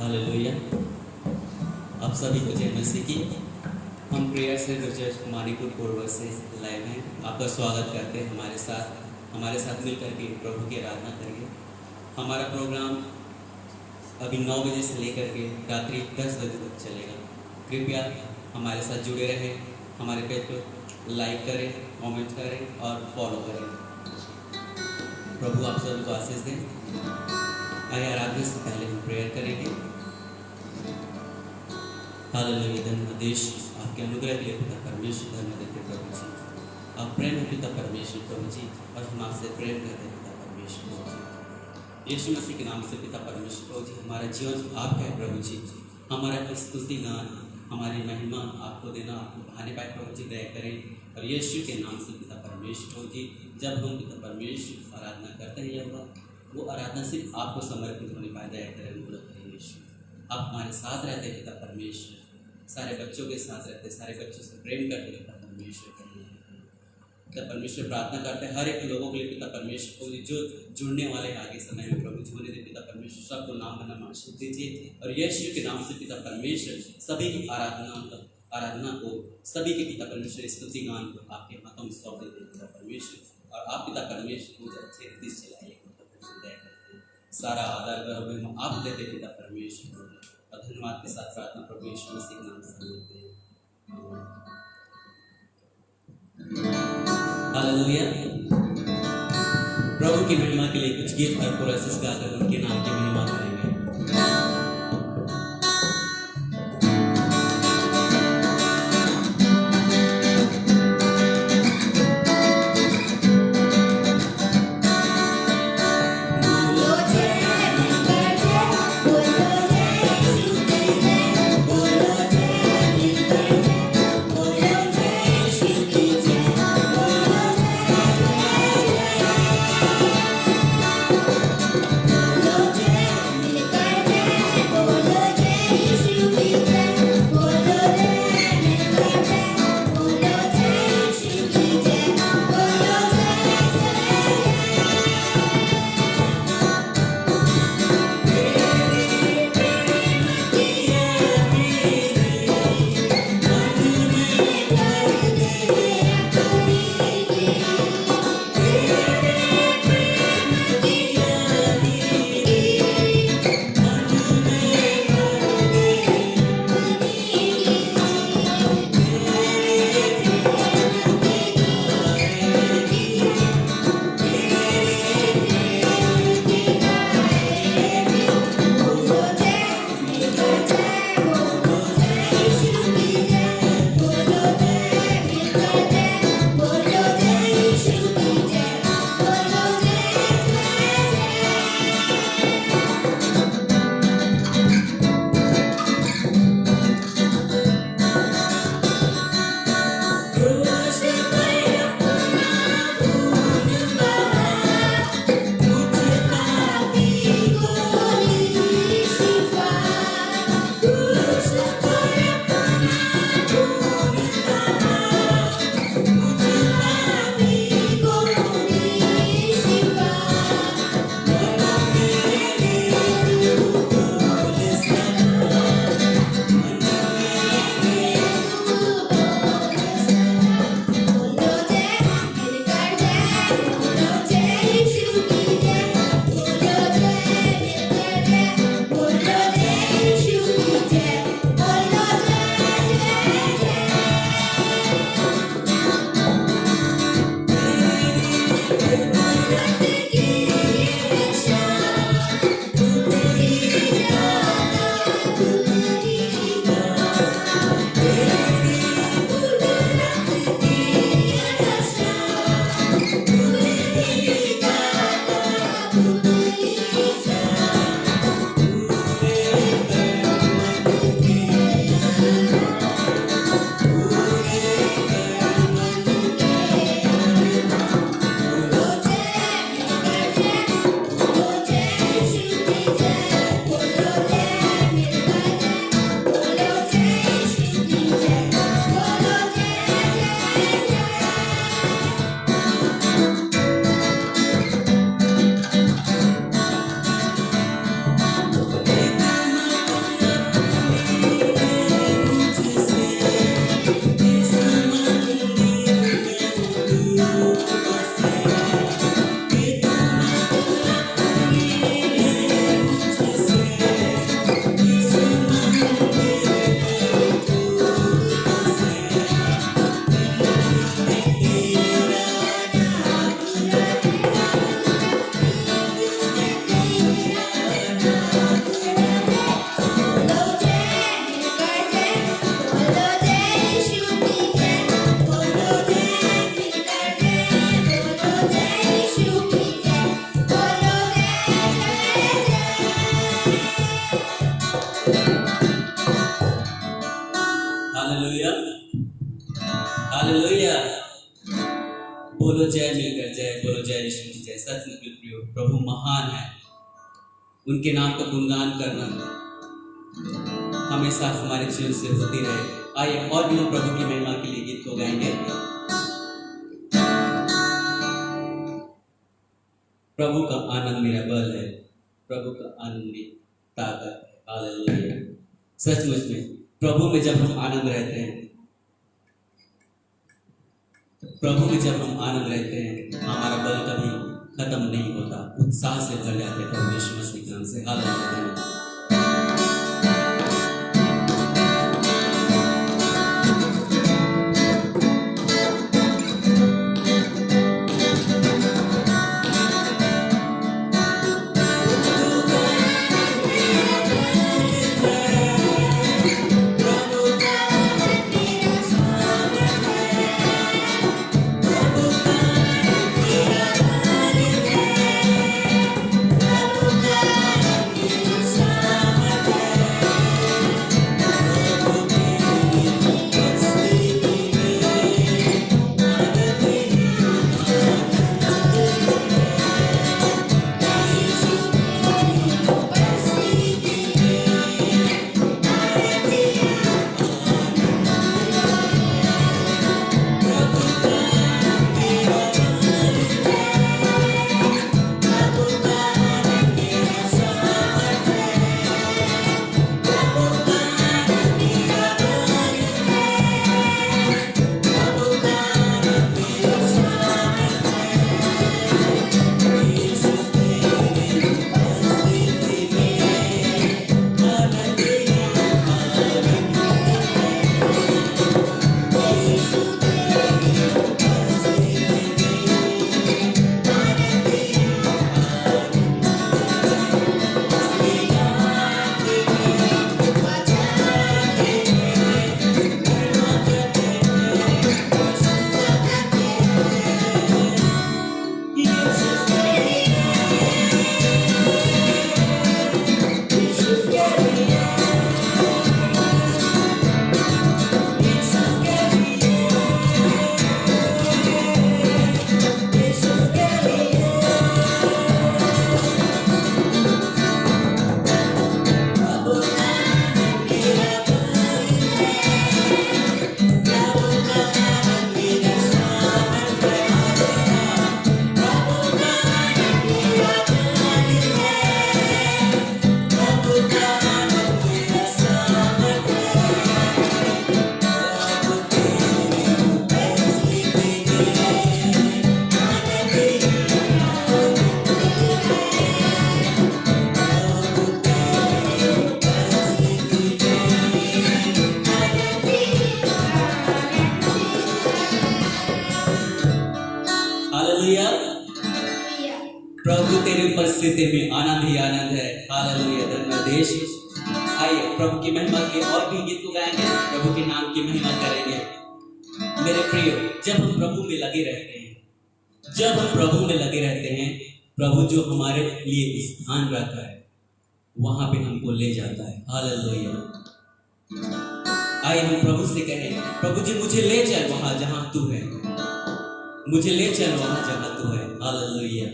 Hallelujah. आप सभी को जय मसीह की। हम प्रेयर से जो चर्च मानीपुर पूर्व से लाइव हैं, आपका स्वागत करते हैं। हमारे साथ मिलकर के प्रभु की आराधना करिए। हमारा प्रोग्राम अभी 9 बजे से लेकर के रात्रि 10 बजे तक चलेगा। कृपया हमारे साथ जुड़े रहें, हमारे पेज को लाइक करें, कमेंट करें और फॉलो करें। प्रभु आप सभी को आशीष दें। आइए आराधना से पहले हम प्रेयर करेंगे। हालेलुया। धन्यवाद आपके अनुग्रह के लिए पिता परमेश्वर, धन्यवाद देते प्रभु जी। आप प्रेम है पिता परमेश्वर प्रभु जी, और हम आपसे प्रेम करते हैं पिता परमेश्वर प्रभु जी। यीशु मसीह के नाम से पिता परमेश्वर प्रभु जी, हमारा जीवन आपका है प्रभु जी। हमारा स्तुति गान, हमारी महिमा आपको देना, आपको बहाने पाए प्रभु जी, दया करें। और यीशु के नाम से पिता परमेश्वर प्रभु जी, जब हम पिता परमेश्वर आराधना करते हैं, यह वो आराधना सिर्फ आपको समर्पित होने पाए, दया करें यीशु। आप हमारे साथ रहते हैं पिता परमेश्वर, सारे बच्चों के साथ रहते, सारे बच्चों से प्रेम करते पिता परमेश्वर के लिए। पिता परमेश्वर प्रार्थना करते हैं हर एक लोगों के लिए पिता परमेश्वर को, जो जुड़ने वाले आगे समय में प्रभु जी होने दे पिता परमेश्वर, सबको नाम बना आशीष दीजिए। और यीशु के नाम से पिता परमेश्वर सभी की आराधना को, सभी के पिता परमेश्वर स्तुति गान को आपके हाथों में सौंप देते पिता परमेश्वर। और आप पिता परमेश्वर मुझे अच्छे रीति से चलाइए, सारा आदर गर्व आप देते पिता परमेश्वर। और धन्यवाद के साथ प्रार्थना प्रभु यीशु मसीह के नाम से करते हैं। हालेलुया। प्रभु की महिमा के लिए कुछ गीत और कोरस गाकर उनके नाम की महिमा करेंगे। में प्रियो, प्रभु महान है। उनके नाम का गुणगान करना हमेशा हमारे जीवन से होती रहे। आइए और भी हम प्रभु की महिमा के लिए गीत को गाएंगे। प्रभु का आनंद मेरा बल है, प्रभु का आनंद मेरी ताकत है। हालेलुया। सचमुच में प्रभु में जब हम आनंद रहते हैं, प्रभु में जब हम आनंद रहते हैं, हमारा बल कभी खत्म नहीं होता, उत्साह से भर जाते हैं प्रभु यीशु मसीह के नाम से। हालेलुया। प्रभु तेरी उपस्थिति में आनंद ही आनंद है। हालेलुया। धन्यवाद यीशु। आइए प्रभु की महिमा के और भी गीत को गाएंगे, प्रभु के नाम की महिमा करेंगे। मेरे प्रियो, जब हम प्रभु में लगे रहते हैं, जब हम प्रभु में लगे रहते हैं, प्रभु जो हमारे लिए स्थान रखा है वहां पे हमको ले जाता है। हालेलुया। आइए हम प्रभु से कहें, प्रभु जी मुझे ले चल वहां जहां तू है, मुझे ले चल वहां जहां तू है। हालेलुया।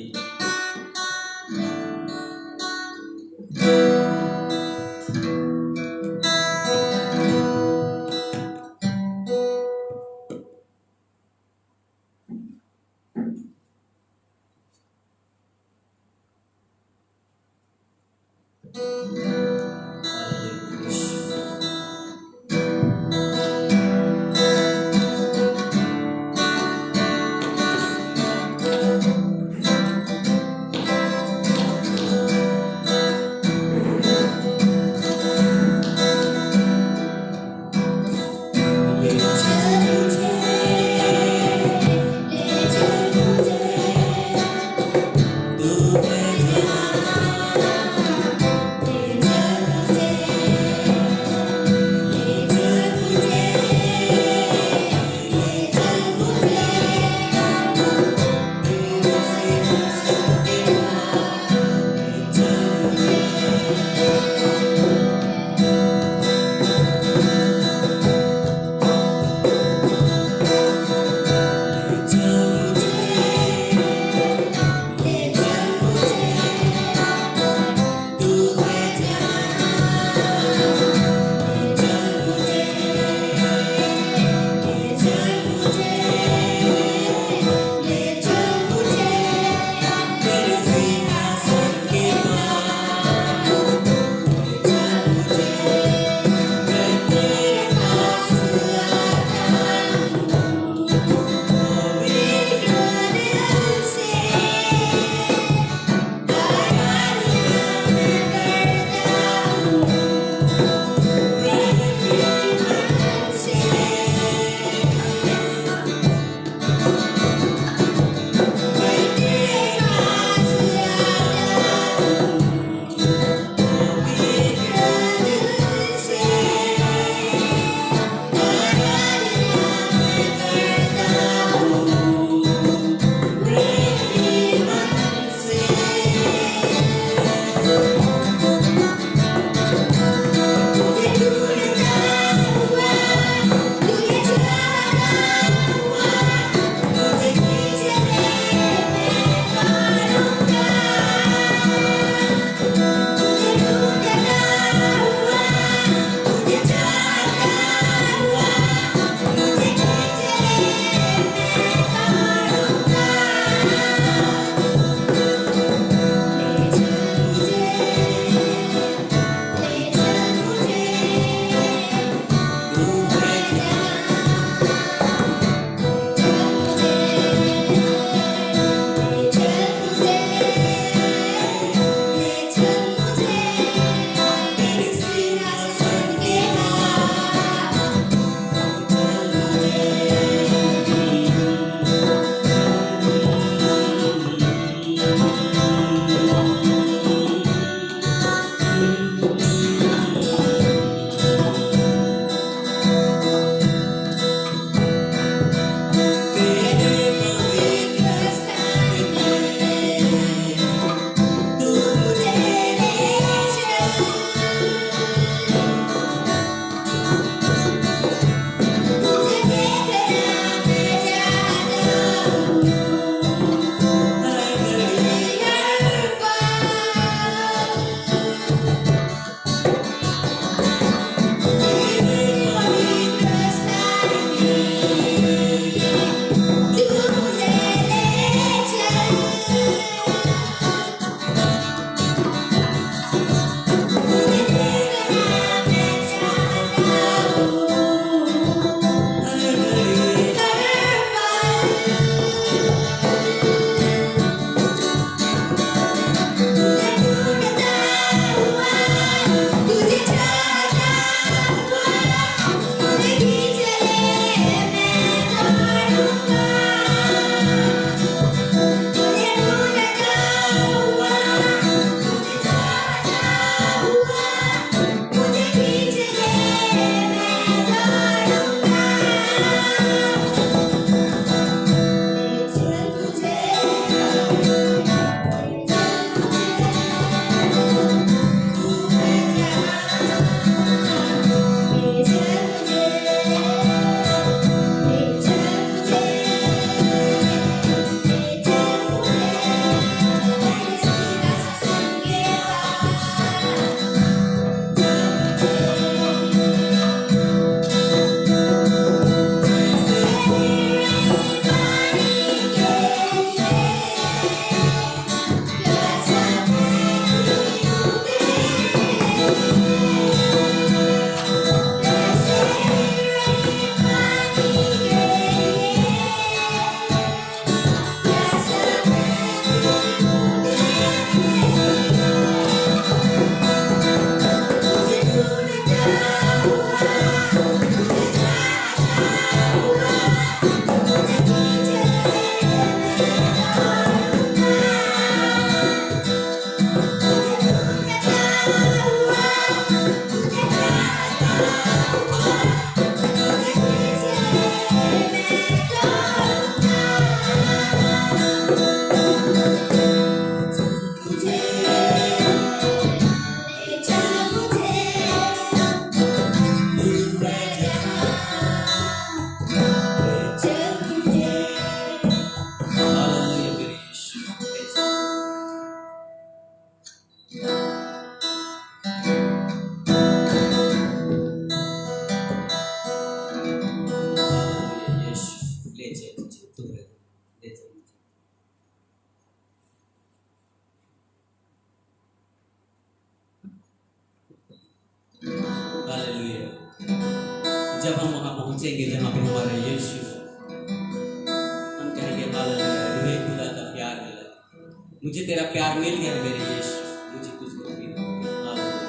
तू जब हम वहां पहुंचेंगे जहां पे हमारा यीशु, हम कहेंगे हालेलुया, तुम्हें खुदा का प्यार मिला, मुझे तेरा प्यार मिल गया मेरे यीशु, मुझे तुझको मिला। हालेलुया।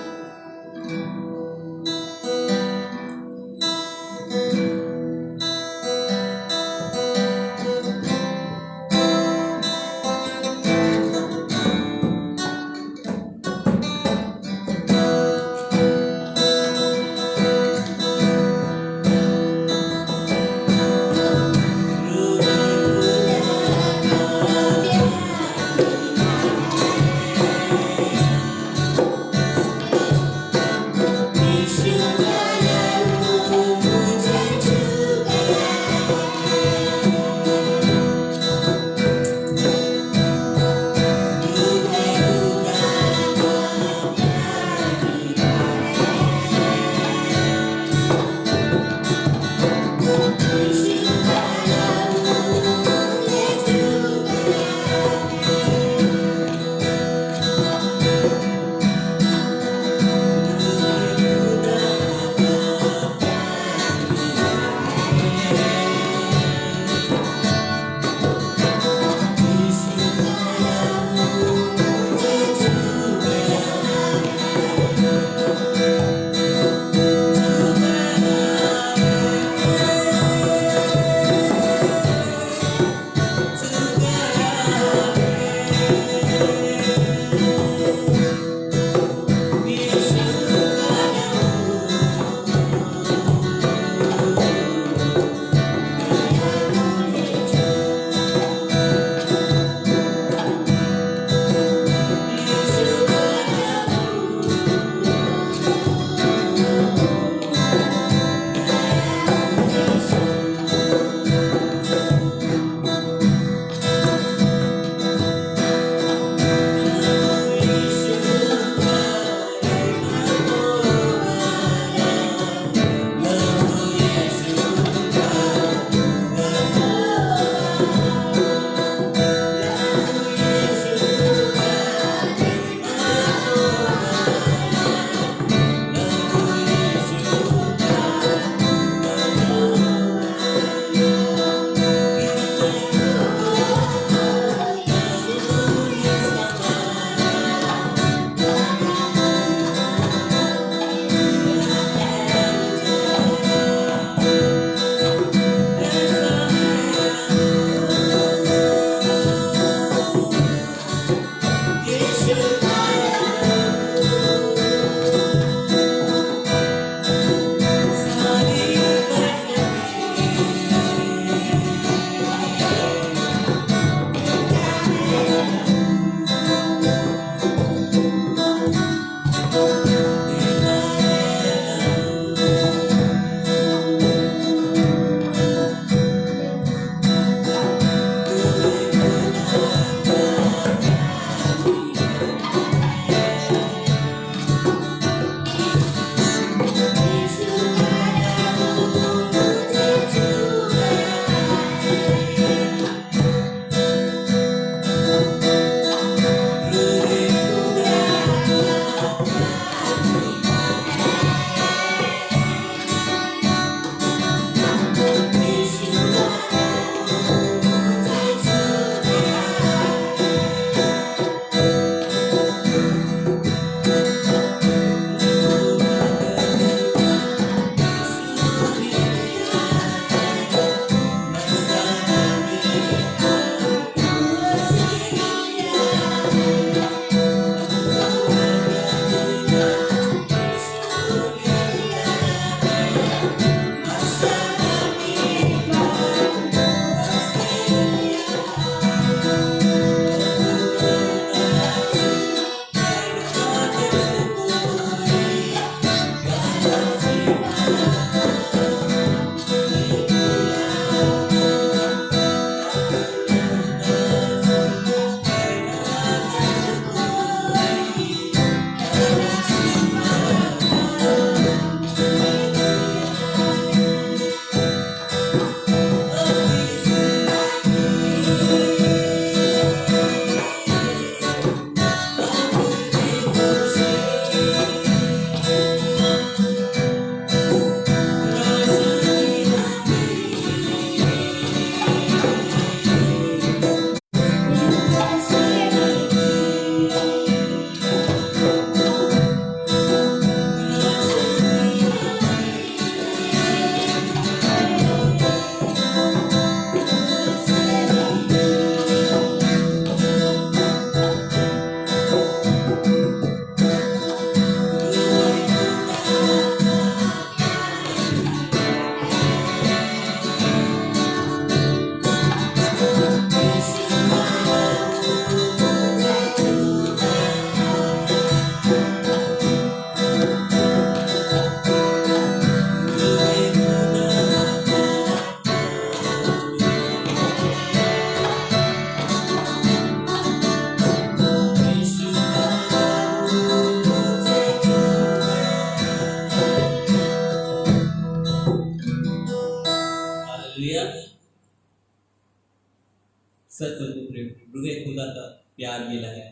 सच तो प्रेम खुदा का प्यार मिला है।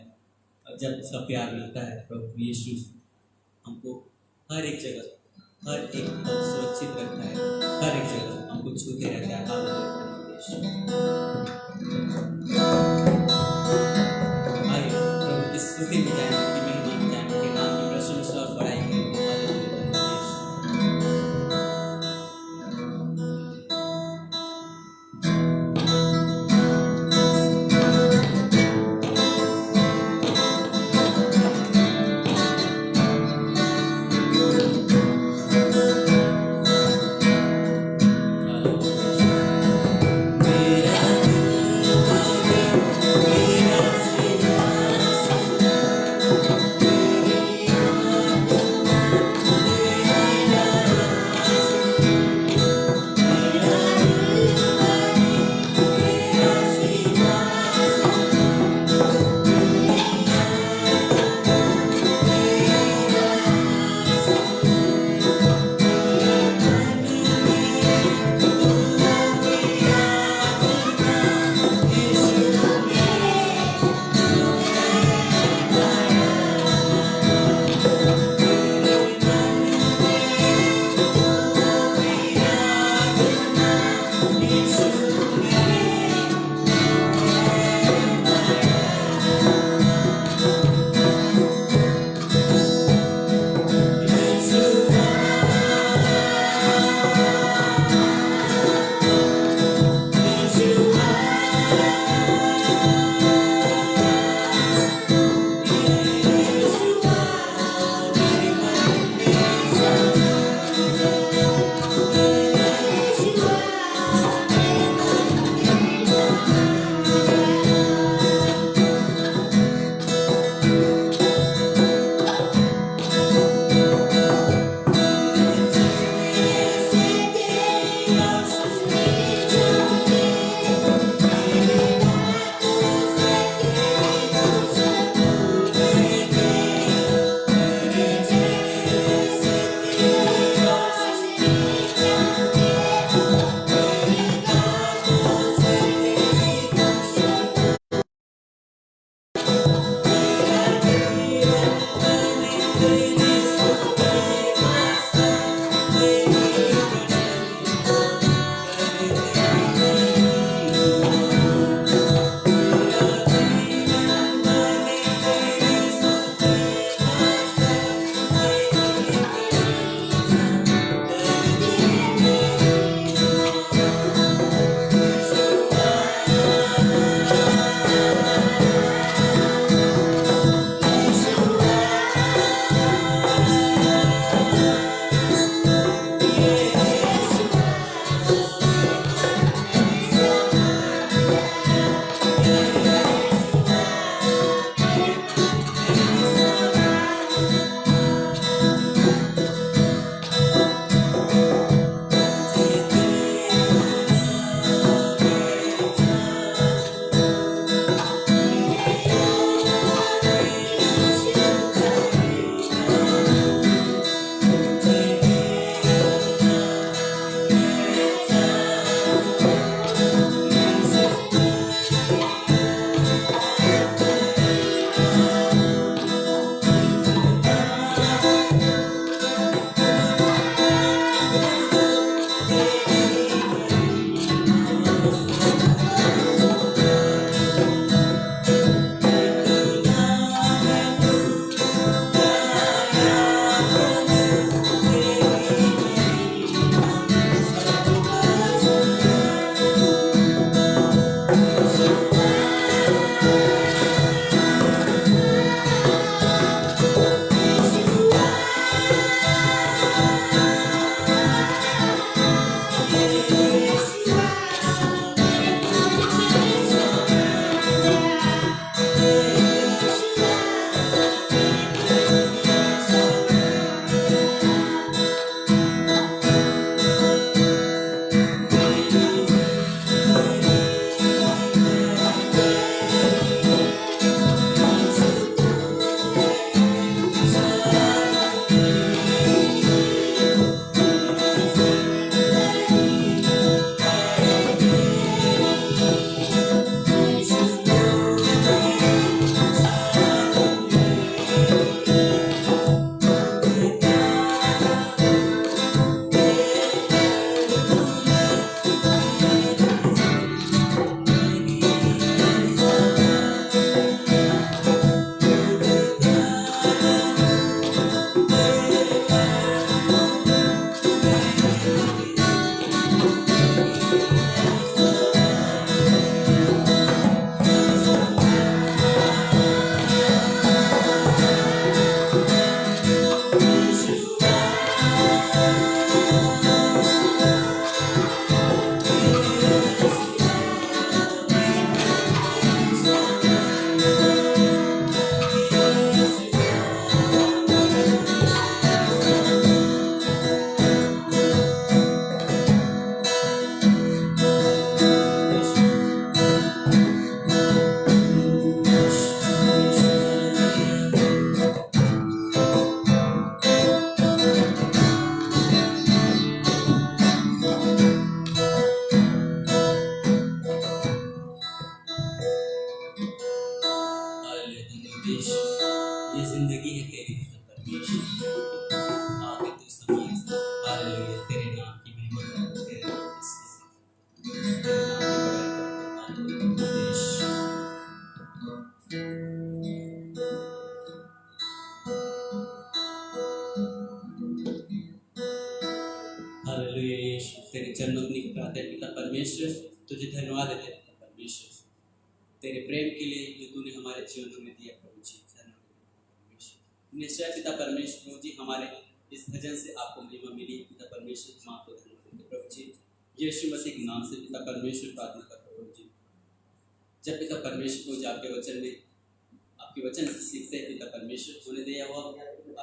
और जब उसका प्यार मिलता है प्रभु यीशु हमको हर एक जगह हर एक पल सुरक्षित रखता है, हर एक जगह हमको छूते रहता है। आइए प्रभु की स्तुति में जाएं, कि महिमा में जाएं, कि नाम की प्रशंसा और बड़ाई करें। परमेश्वर, ये जिंदगी है तेरी पिता परमेश्वर। आके तू समाए, हालेलुया, तेरे नाम की महिमा करते, तेरे नाम की स्तुति, तेरे नाम की बड़ाई करते, हालेलुया यीशु। हालेलुया यीशु, तेरे चरणों में निकलते पिता परमेश्वर, तुझे धन्यवाद देते पिता परमेश्वर, तेरे प्रेम के लिए जो तूने हमारे जीवन में दिया प्रभु जी। धन्यवाद परमेश्वर, निश्चय पिता परमेश्वर प्रभु जी, हमारे इस भजन से आपको महिमा मिली पिता परमेश्वर, हम आपको धन्यवाद देते प्रभु जी। यीशु मसीह के नाम से पिता परमेश्वर प्रार्थना करते प्रभु जी। जब पिता परमेश्वर प्रभु जी आपके वचन में, आपके वचन से सीखते हैं पिता परमेश्वर, होने दे हुआ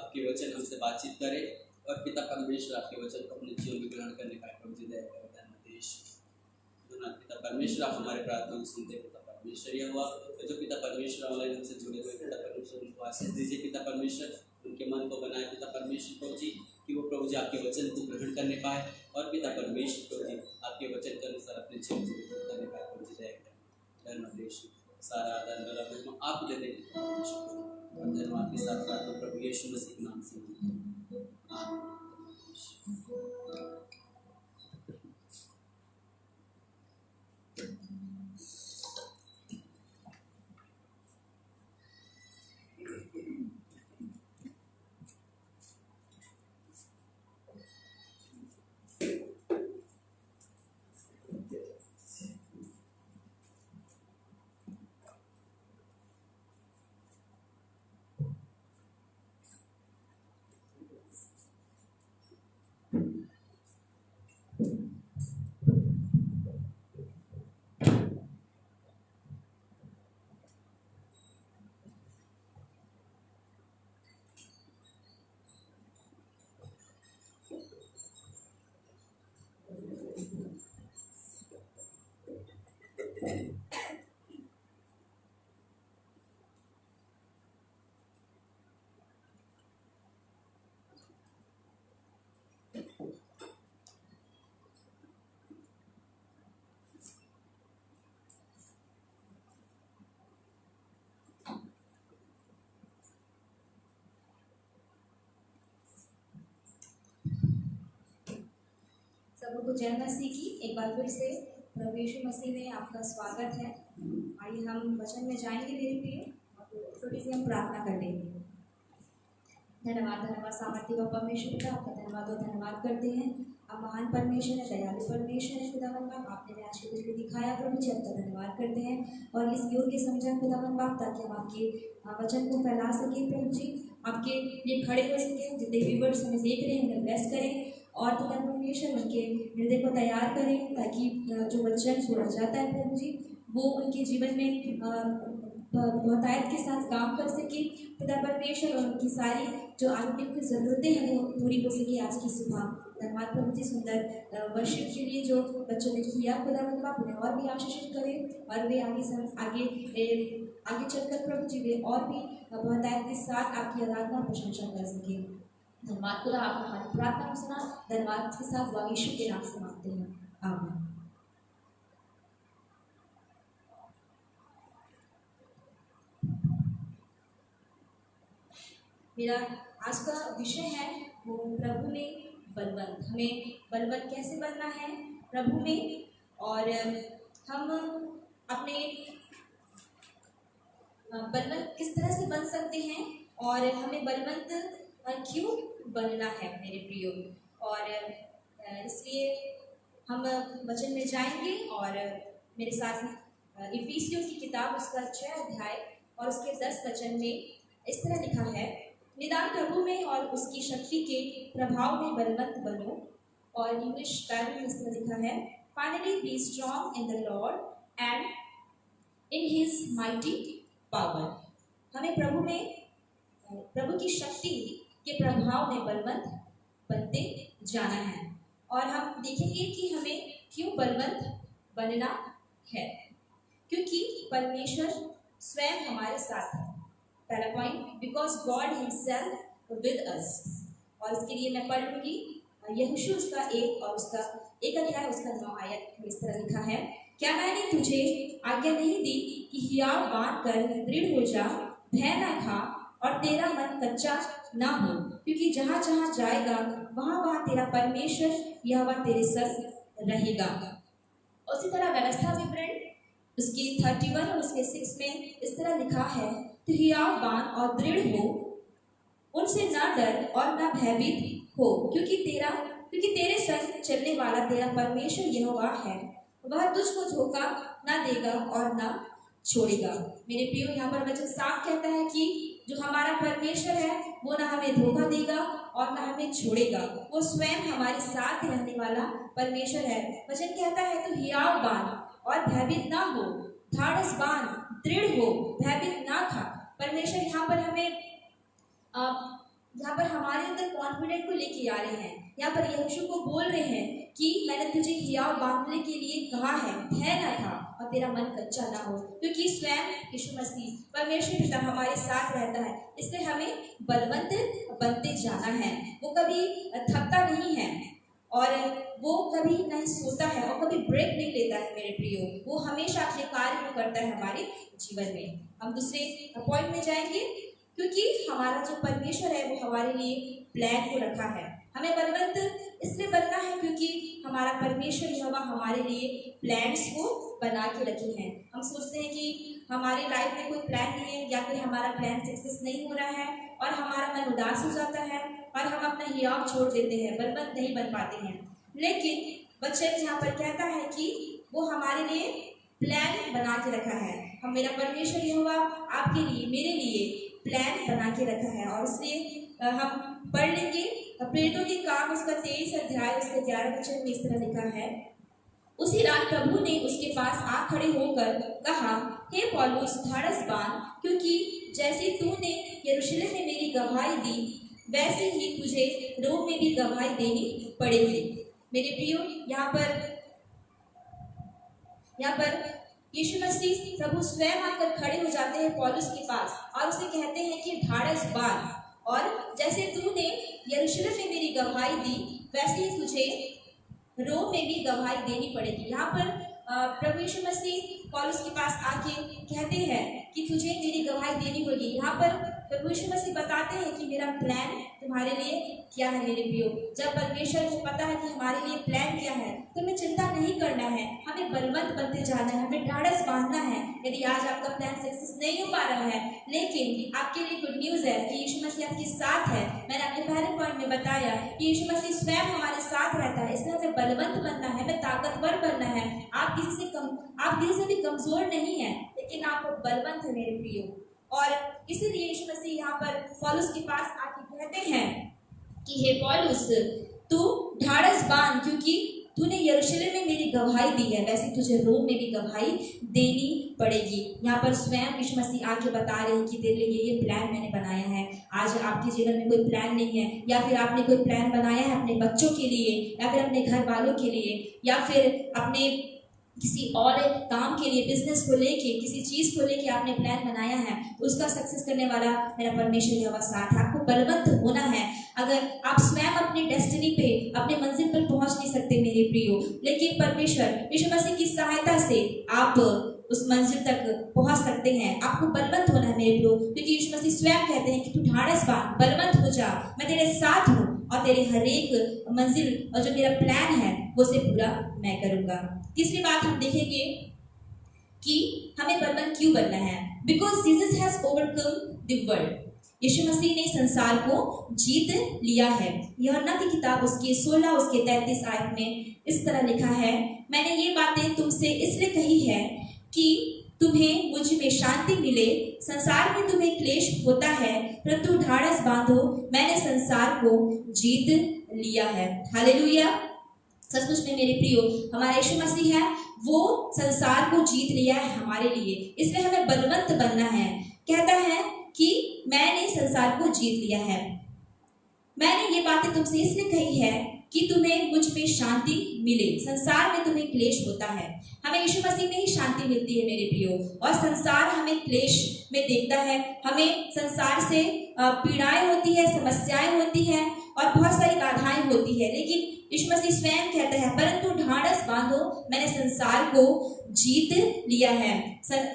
आपके वचन हमसे बातचीत करे और पिता परमेश्वर आपके वचन को अपने जीवन में ग्रहण करने का प्रभु जी दया करें। धन्यवाद पिता परमेश्वर, आप हमारे प्रार्थना को सुनते पिता परमेश्वर। यह हुआ तो जो पिता परमेश्वर ऑनलाइन हमसे जुड़े हुए पिता परमेश्वर, उनको आशीष दीजिए पिता परमेश्वर, उनके मन को बनाए पिता परमेश्वर प्रभु जी, कि वो प्रभु जी आपके वचन को ग्रहण करने पाए और पिता परमेश्वर प्रभु जी आपके वचन के अनुसार अपने जीवन को ग्रहण करने पाए प्रभु जी दया करें। धन्यवाद यीशु, सारा आदर गला महिमा आप देते हैं पिता परमेश्वर और धन्यवाद के साथ प्रार्थना प्रभु यीशु मसीह के नाम से। आमीन। सबको जय मसीह की एक बार फिर से प्रभु यीशु मसीह में आपका स्वागत है। आइए हम वचन में जाएंगे मेरे प्रिय, छोटी सी हम प्रार्थना कर लेंगे। धन्यवाद धन्यवाद सामर्थ्य का परमेश्वर पिता, आपका धन्यवाद और धन्यवाद करते हैं। आप महान परमेश्वर है, दयालु परमेश्वर है खुदावन बाप, आपने आज के दिन को दिखाया प्रभु जी, आपका धन्यवाद करते हैं और इस योग के समझा खुदावन बाप, ताकि हम आपके वचन को फैला सकें प्रभु जी, आपके लिए खड़े हो सकें। जितने व्यूवर्स हमें देख रहे हैं उन्हें ब्लेस करें और पिता परमेश्वर उनके हृदय को तैयार करें, ताकि जो वचन बोला जाता है प्रभु जी वो उनके जीवन में बहुतायत के साथ काम कर सके पिता परमेश्वर, और उनकी सारी जो आत्मिक की ज़रूरतें हैं वो पूरी हो सके आज की सुबह। धन्यवाद प्रभु जी, सुंदर वर्शिप के लिए जो बच्चों ने किया खुदा बाप, उन्हें और भी आशीषित करें और वे आगे चलकर प्रभु जी वे और भी बहुतायत के साथ आपकी आराधना और प्रशंसा कर सके। धन्यवाद खुदा, आप हमारी प्रार्थना को सुना, धन्यवाद के साथ यीशु के नाम से मांगते हैं, आमीन। मेरा आज का विषय है वो प्रभु में बलवंत। हमें बलवंत कैसे बनना है प्रभु में, और हम अपने बलवंत किस तरह से बन सकते हैं और हमें बलवंत क्यों बनना है मेरे प्रियो। और इसलिए हम वचन में जाएंगे और मेरे साथ इफिसियों की किताब उसका 6 अध्याय और उसके 10 वचन में इस तरह लिखा है, निदान प्रभु में और उसकी शक्ति के प्रभाव में बलवंत बनो। और इंग्लिश बाइबल में इस तरह लिखा है, finally be strong in the Lord and in his mighty power. हमें प्रभु की शक्ति के प्रभाव में बलवंत बनते जाना है। और हम देखेंगे कि हमें क्यों बलवंत बनना है, क्योंकि परमेश्वर स्वयं हमारे साथ है। पहला point, because God himself with us. और इसके लिए मैं पढ़ लूँगी यहोशू उसका 1 और उसका 1 अध्याय उसका 9 आयत में इस तरह लिखा है, क्या मैंने तुझे आज्ञा नहीं दी कि हियाव बांध कर दृढ़ हो जा, भय न खा और तेरा मन कच्चा ना हो, क्योंकि जहाँ जहाँ जाएगा वहाँ वहाँ तेरा परमेश्वर यहोवा तेरे संग रहेगा। उसी तरह व्यवस्था विवरण उसकी 31 और उसके 6 में इस तरह लिखा है, तो हियावबान और दृढ़ हो, उनसे ना डर और ना भयभीत हो, क्योंकि तेरे संग चलने वाला तेरा परमेश्वर यहोवा है, वह तुझको धोखा ना देगा और ना छोड़ेगा। मेरे प्रियो, यहाँ पर वचन साफ कहता है कि जो हमारा परमेश्वर है वो ना हमें धोखा देगा और ना हमें छोड़ेगा, वो स्वयं हमारे साथ रहने वाला परमेश्वर है। वचन कहता है, तो हियावबान और भयभीत ना हो, ढाढ़सबान दृढ़ हो, भयभीत ना खा। परमेश्वर यहाँ पर हमारे अंदर कॉन्फिडेंट को लेके आ रहे हैं। यहाँ पर यहोशू को बोल रहे हैं कि मैंने तुझे हियाव बांधने के लिए कहा है, भय न खा और तेरा मन कच्चा ना हो, क्योंकि स्वयं यीशु मसीह परमेश्वर पिता हमारे साथ रहता है। इसलिए हमें बलवंत बनते जाना है। वो कभी थकता नहीं है और वो कभी नहीं सोता है और कभी ब्रेक नहीं लेता है। मेरे प्रियो, वो हमेशा अपने कार्य को करता है हमारे जीवन में। हम दूसरे पॉइंट में जाएंगे, क्योंकि हमारा जो परमेश्वर है वो हमारे लिए प्लान को रखा है। हमें बलवंत इसलिए बनना है क्योंकि हमारा परमेश्वर यहोवा हमारे लिए प्लान्स को बना के रखे हैं। हम सोचते हैं कि हमारी लाइफ में कोई प्लान नहीं है या फिर हमारा प्लान सक्सेस नहीं हो रहा है और हमारा मन उदास हो जाता है और हम अपना हियाव छोड़ देते हैं, बलवंत नहीं बन पाते हैं। लेकिन वचन यहाँ पर कहता है कि वो हमारे लिए प्लान बना के रखा है। हम मेरा परमेश्वर यहोवा आपके लिए, मेरे लिए प्लान बना के रखा है। और इसलिए हम पढ़ लेंगे प्रेरितों के काम उसका 23 अध्याय उसके 11 वचन में इस तरह लिखा है, उसी रात प्रभु ने उसके पास आ खड़े होकर कहा, हे पौलुस, ढाढ़स बांध, क्योंकि जैसे तूने यरूशलेम में मेरी गवाही दी वैसे ही तुझे रोम में भी गवाही देनी पड़ेगी। मेरे प्रियो, यहाँ पर यीशु मसीह प्रभु स्वयं आकर खड़े हो जाते हैं पौलुस के पास और उसे कहते हैं कि ढाढ़स बांध, और जैसे तूने यरूशलेम में मेरी गवाही दी वैसे ही तुझे रोम में भी गवाही देनी पड़ेगी। यहाँ पर प्रभु यीशु मसीह पौलुस के पास आके कहते हैं कि तुझे मेरी गवाही देनी होगी। यहाँ पर प्रभु यीशु मसीह बताते हैं कि मेरा प्लान तुम्हारे लिए क्या है। मेरे प्रियो, जब परमेश्वर को पता है कि हमारे लिए प्लान क्या है तो हमें चिंता नहीं करना है, हमें बलवंत बनते जाना है, हमें ढाढ़स बांधना है। यदि आज आपका प्लान सक्सेस नहीं हो पा रहा है, लेकिन आपके लिए गुड न्यूज़ है कि यीशु मसीह आपके साथ है। मैंने आपके पहले पॉइंट में बताया कि यीशु मसीह स्वयं हमारे साथ रहता है, इसलिए हमें बलवंत बनना है, हमें ताकतवर बनना है। आप किसी से भी कमजोर नहीं है, लेकिन आप बलवंत है मेरे प्रियो। और इसीलिए यीशु मसीह यहाँ पर पौलुस के पास आके कहते हैं कि हे पौलुस, तू ढाढ़स बांध, क्योंकि तूने यरूशलेम में मेरी गवाही दी है वैसे तुझे रोम में भी गवाही देनी पड़ेगी। यहाँ पर स्वयं यीशु मसीह आके बता रहे हैं कि तेरे लिए ये प्लान मैंने बनाया है। आज आपके जीवन में कोई प्लान नहीं है, या फिर आपने कोई प्लान बनाया है अपने बच्चों के लिए, या फिर अपने घर वालों के लिए, या फिर अपने किसी और काम के लिए, बिजनेस को लेके, किसी चीज़ को लेके आपने प्लान बनाया है, उसका सक्सेस करने वाला मेरा परमेश्वर यहोवा साथ है। आपको बलवंत होना है। अगर आप स्वयं अपनी डेस्टिनी पे, अपने मंजिल पर पहुंच नहीं सकते मेरे प्रियो, लेकिन परमेश्वर यीशु मसीह की सहायता से आप उस मंजिल तक पहुंच सकते हैं। आपको बलवंत होना है मेरे प्रियो, क्योंकि यीशु मसीह स्वयं कहते हैं कि तू ढाढ़स बांध, बलवंत हो जा, मैं तेरे साथ हूँ और तेरे हर एक मंजिल और जो मेरा प्लान है वो से पूरा मैं करूँगा। तीसरी बात हम देखेंगे कि हमें बलवंत क्यों बनना है। Because Jesus has overcome the world. यीशु मसीह ने संसार को जीत लिया है। यूहन्ना की किताब उसके 16 उसके 33 आयत में इस तरह लिखा है, मैंने ये बातें तुमसे इसलिए कही है कि तुम्हें मुझ में शांति मिले। संसार में तुम्हें क्लेश होता है, परंतु ढाढ़स बांधो, मैंने संसार को जीत लिया है। हालेलुया। सचमुच में मेरे प्रियो, हमारा यीशु मसीह है, वो संसार को जीत लिया है हमारे लिए, इसलिए हमें बलवंत बनना है। कहता है कि मैंने संसार को जीत लिया है। मैंने ये बातें तुमसे इसलिए कही है कि तुम्हें मुझ में शांति मिले। संसार में तुम्हें क्लेश होता है, हमें यीशु मसीह में ही शांति मिलती है मेरे प्रियो, और संसार हमें क्लेश में देखता है, हमें संसार से पीड़ाएं होती है, समस्याएं होती हैं, और बहुत सारी बाधाएं होती है, लेकिन यीशु मसीह स्वयं कहता है, परंतु ढाढ़स बांधो, मैंने संसार को जीत लिया है।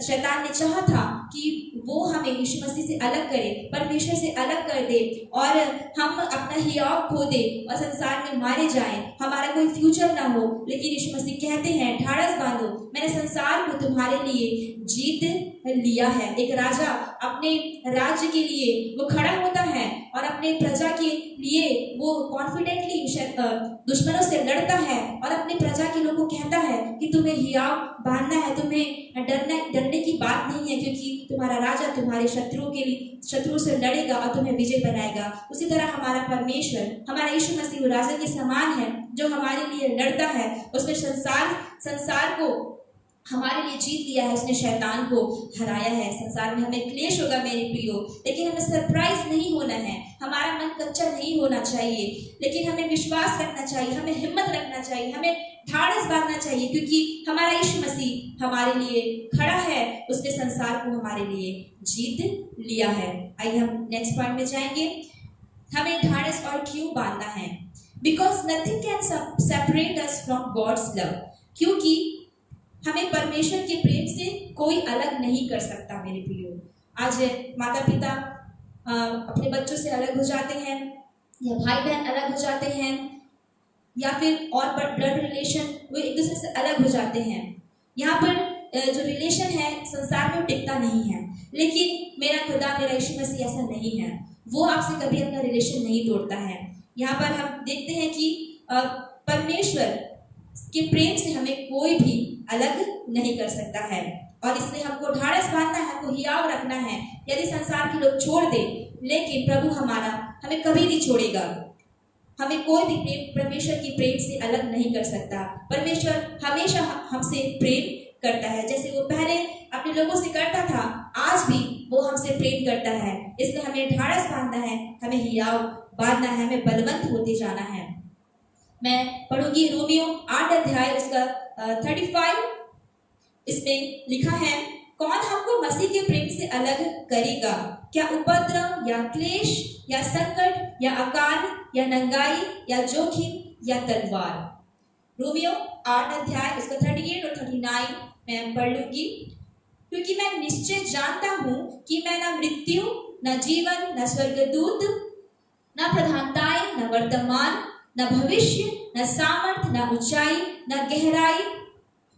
शैतान ने चाहा था कि वो हमें यीशु मसीह से अलग करे, परमेश्वर से अलग कर दे और हम अपना हियाव खो दे और संसार में मारे जाएं, हमारा कोई फ्यूचर ना हो। लेकिन यीशु मसीह कहते हैं, ढाढ़स बांधो, मैंने संसार को तुम्हारे लिए जीत लिया है। एक राजा अपने राज्य के लिए वो खड़ा होता है और अपने प्रजा के लिए वो कॉन्फिडेंटली दुश्मनों से लड़ता है और अपने प्रजा के लोगों को कहता है कि तुम्हें हियाव बांधना है, तुम्हें डरने की बात नहीं है, क्योंकि तुम्हारा राजा तुम्हारे शत्रुओं से लड़ेगा और तुम्हें विजय बनाएगा। उसी तरह हमारा परमेश्वर, हमारा यीशु मसीह वो राजा के समान है जो हमारे लिए लड़ता है। उसने संसार को हमारे लिए जीत लिया है, उसने शैतान को हराया है। संसार में हमें क्लेश होगा मेरे प्रियो, लेकिन हमें सरप्राइज नहीं होना है, हमारा मन कच्चा नहीं होना चाहिए, लेकिन हमें विश्वास रखना चाहिए, हमें हिम्मत रखना चाहिए, हमें ढाढ़स बांधना चाहिए, क्योंकि हमारा यीशु मसीह हमारे लिए खड़ा है, उसने संसार को हमारे लिए जीत लिया है। आइए हम नेक्स्ट पॉइंट में जाएंगे। हमें ढाढ़स और क्यों बांधना है? Because nothing can separate us from God's love, क्योंकि हमें परमेश्वर के प्रेम से कोई अलग नहीं कर सकता। मेरे प्रियो, आज माता पिता अपने बच्चों से अलग हो जाते हैं, या भाई बहन अलग हो जाते हैं, या फिर और ब्लड रिलेशन वो एक दूसरे से अलग हो जाते हैं। यहाँ पर जो रिलेशन है संसार में टिकता नहीं है, लेकिन मेरा खुदा, मेरा यीशु मसीह ऐसा नहीं है, वो आपसे कभी अपना रिलेशन नहीं तोड़ता है। यहाँ पर हम देखते हैं कि परमेश्वर के प्रेम से हमें कोई भी अलग नहीं कर सकता है, और इसलिए हमको ढाढ़स बांधना है, हमको हियाव रखना है। यदि संसार के लोग छोड़ दे, लेकिन प्रभु हमारा हमें कभी नहीं छोड़ेगा। हमें कोई भी परमेश्वर की प्रेम से अलग नहीं कर सकता। परमेश्वर हमेशा हमसे प्रेम करता है, जैसे वो पहले अपने लोगों से करता था, आज भी वो हमसे प्रेम करता है। इसलिए हमें ढाढ़स बांधना है, हमें हियाव बांधना है, हमें बलवंत होते जाना है। मैं पढ़ूंगी रोमियो 8 अध्याय उसका 35। इसमें लिखा है, कौन हमको मसीह के प्रेम से अलग करेगा? क्या उपद्रव या क्लेश या संकट या अकाल या नंगाई या जोखिम या तलवार? रोमियो 8 अध्याय उसका 38 और 39 मैं पढ़ लूंगी। क्योंकि मैं निश्चय जानता हूं कि मैं न मृत्यु, न जीवन, न स्वर्गदूत, न प्रधानताएं, न वर्तमान, न भविष्य, न सामर्थ, न ऊंचाई, न गहराई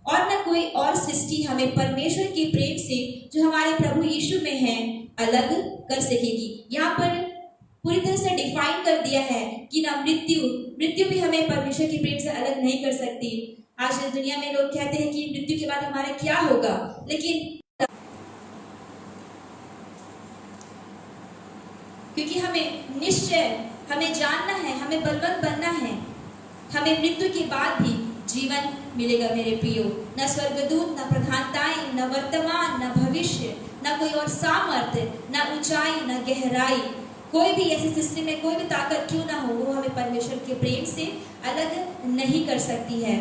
और न कोई और सृष्टि हमें परमेश्वर के प्रेम से जो हमारे प्रभु यीशु में है अलग कर सकेगी। यहाँ पर पूरी तरह से डिफाइन कर दिया है कि ना मृत्यु भी हमें परमेश्वर के प्रेम से अलग नहीं कर सकती। आज दुनिया में लोग कहते हैं कि मृत्यु के बाद हमारा क्या होगा, लेकिन क्योंकि हमें निश्चय, हमें जानना है, हमें बलवंत बनना है, हमें मृत्यु के बाद भी जीवन मिलेगा। मेरे प्रियो, न स्वर्गदूत, न प्रधानताएं, न वर्तमान, न भविष्य, न कोई और सामर्थ्य, न ऊंचाई, न गहराई, कोई भी ऐसी सृष्टि में कोई भी ताकत क्यों ना हो, वो हमें परमेश्वर के प्रेम से अलग नहीं कर सकती है।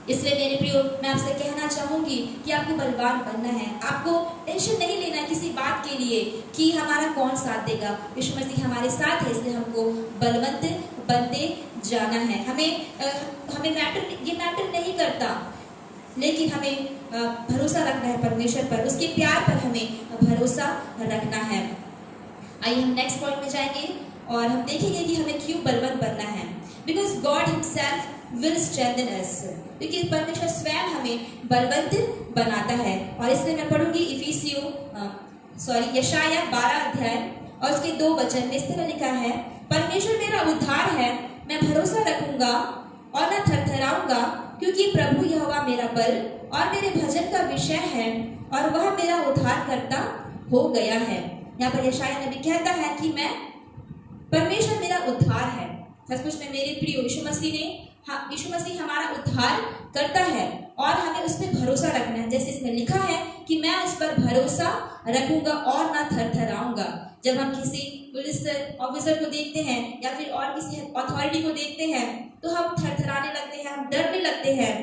इसलिए मेरे प्रियो, मैं आपसे कहना चाहूंगी कि आपको बलवान बनना है। आपको टेंशन नहीं लेना है किसी बात के लिए कि हमारा कौन साथ देगा। यीशु मसीह हमारे साथ है, इसलिए हमको बलवंत बनते जाना है। हमें ये मैटर नहीं करता, लेकिन हमें भरोसा रखना है परमेश्वर पर, उसके प्यार पर हमें भरोसा रखना है। आइए हम नेक्स्ट पॉइंट में जाएंगे और हम देखेंगे कि हमें क्यों बलवंत बनना है। Because God himself will strengthen us, क्योंकि परमेश्वर स्वयं हमें बलवंत बनाता है। और इसलिए मैं पढ़ूंगी यशाया 12 अध्याय और उसके 2 वचन में इस तरह लिखा है, परमेश्वर मेरा उद्धार है, मैं भरोसा रखूंगा और न थरथराऊंगा, क्योंकि प्रभु यहोवा मेरा बल और मेरे भजन का विषय है और वह मेरा उद्धार करता हो गया है। यहाँ पर यशाया नबी कहता है कि परमेश्वर मेरा उद्धार है। सचमुच में मेरे प्रिय, यीशु मसीह हमारा उद्धार करता है और हमें उस पर भरोसा रखना है। जैसे इसमें लिखा है कि मैं उस पर भरोसा रखूंगा और ना थरथराऊंगा। जब हम किसी पुलिस ऑफिसर को देखते हैं या फिर और किसी अथॉरिटी को देखते हैं तो हम थरथराने लगते हैं, हम डरने लगते हैं।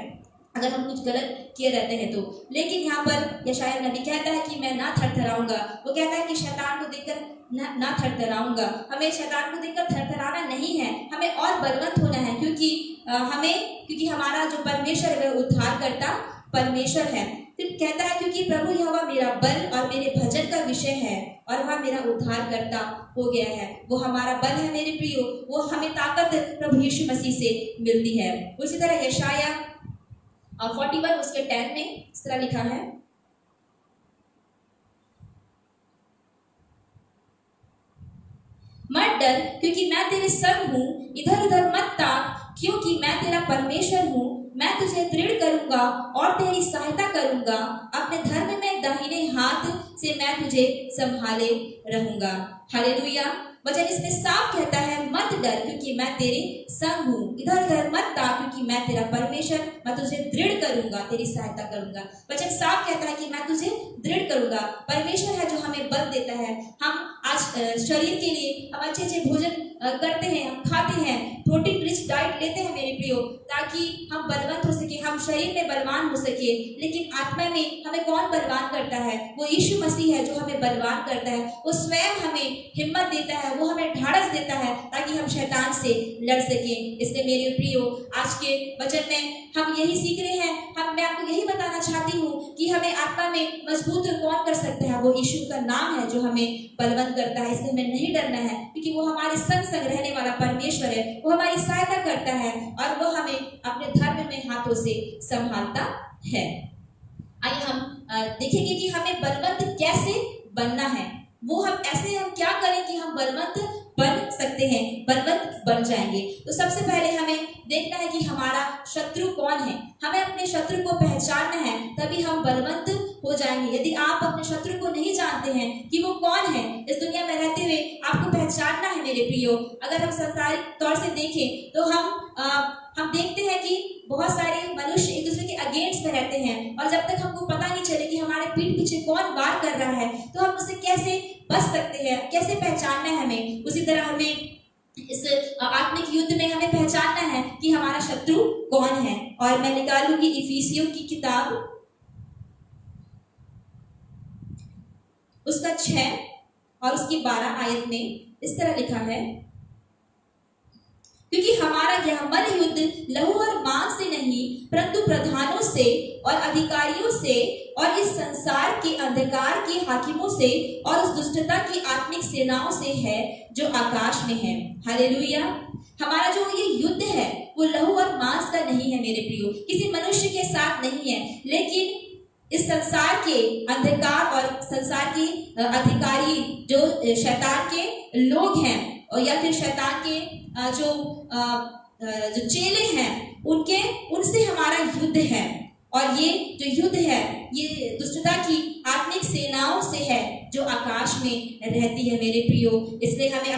अगर हम कुछ गलत किए रहते हैं तो। लेकिन यहाँ पर यशायाह नबी कहता है कि मैं ना थरथराऊंगा। वो कहता है कि शैतान को देखकर ना थरथराऊंगा। हमें शैतान को देखकर थरथराना नहीं है, हमें और बलवंत होना है, क्योंकि हमारा जो परमेश्वर है वह उद्धार करता परमेश्वर है। फिर कहता है क्योंकि प्रभु यहोवा मेरा बल और मेरे भजन का विषय है और वह मेरा उद्धार करता हो गया है। वो हमारा बल है मेरे प्रियो, वो हमें ताकत प्रभु यीशु मसीह से मिलती है। उसी तरह यशायाह 41 उसके 10 में इस तरह लिखा है, मत डर क्योंकि मैं तेरे संग हूँ, इधर उधर मत ताक क्योंकि मैं तेरा परमेश्वर हूँ। मैं तुझे दृढ़ करूंगा और तेरी सहायता करूंगा, अपने धर्म में दाहिने हाथ से मैं तुझे संभाले रहूंगा। हालेलुया। वचन इसमें साफ कहता है मत डर क्योंकि मैं तेरे संग हूँ, इधर उधर मत ताक क्योंकि मैं तेरा परमेश्वर, मैं तुझे दृढ़ करूंगा, तेरी सहायता करूंगा। वचन साफ कहता है कि मैं तुझे दृढ़ करूंगा। परमेश्वर है जो हमें बल देता है। हम आज शरीर के लिए हम अच्छे अच्छे भोजन करते हैं, हम खाते हैं, प्रोटीन रिच डाइट लेते हैं मेरे प्रियो, ताकि हम बलवंत हो सके, हम शरीर में बलवान हो सके। लेकिन आत्मा में हमें कौन बलवान करता है? वो यीशु मसीह है जो हमें बलवान करता है। वो स्वयं हमें हिम्मत देता है, वो हमें ढाढ़स देता है ताकि हम शैतान से लड़ सकें। इसलिए मेरे प्रियो आज के वचन में हम यही सीख रहे हैं। मैं आपको यही बताना चाहती हूँ कि हमें आत्मा में मजबूत कौन कर सकता है? वो यीशु का नाम है जो हमें बलवंत करता है। इसलिए हमें नहीं डरना है क्योंकि वो हमारे संग संग रहने वाला परमेश्वर है। वो हमारी सहायता करता है और वो हमें अपने धर्म में हाथों से संभालता है। आइए हम देखेंगे कि हमें बलवंत कैसे बनना है। वो हम क्या करें कि हम बलवंत बन सकते हैं, बलवंत बन जाएंगे। तो सबसे पहले हमें देखना है कि हमारा शत्रु कौन है। हमें अपने शत्रु को पहचानना है, तभी हम बलवंत हो जाएंगे। यदि आप अपने शत्रु को नहीं जानते हैं कि वो कौन है, इस दुनिया में रहते हुए आपको पहचानना है मेरे प्रियो। अगर हम सांसारिक तौर से देखें तो हम देखते हैं कि बहुत सारे मनुष्य एक दूसरे के अगेंस्ट में रहते हैं, और जब तक हमको पता नहीं चले कि हमारे पीठ पीछे कौन वार कर रहा है तो हम उससे कैसे बच सकते हैं, कैसे पहचानना है हमें। उसी तरह हमें इस आत्मिक युद्ध में हमें पहचानना है कि हमारा शत्रु कौन है। और मैं निकालूंगी इफिसियों की किताब उसका 6 और उसकी 12 आयत में इस तरह लिखा है, क्योंकि हमारा यह मन युद्ध लहू और मांस से नहीं परंतु प्रधानों से और अधिकारियों से और इस संसार के अंधकार के हाकिमों से और उस दुष्टता की आत्मिक सेनाओं से है जो आकाश में है। हालेलुया। हमारा जो ये युद्ध है वो लहू और मांस का नहीं है मेरे प्रियो, किसी मनुष्य के साथ नहीं है, लेकिन इस संसार के अंधकार और संसार के अधिकारी जो शैतान के लोग हैं, और या फिर शैतान के जो चेले हैं उनसे हमारा युद्ध है। और ये जो युद्ध है ये दुष्टता की आत्मिक सेनाओं से है जो आकाश में रहती है मेरे प्रियो। इसलिए हमें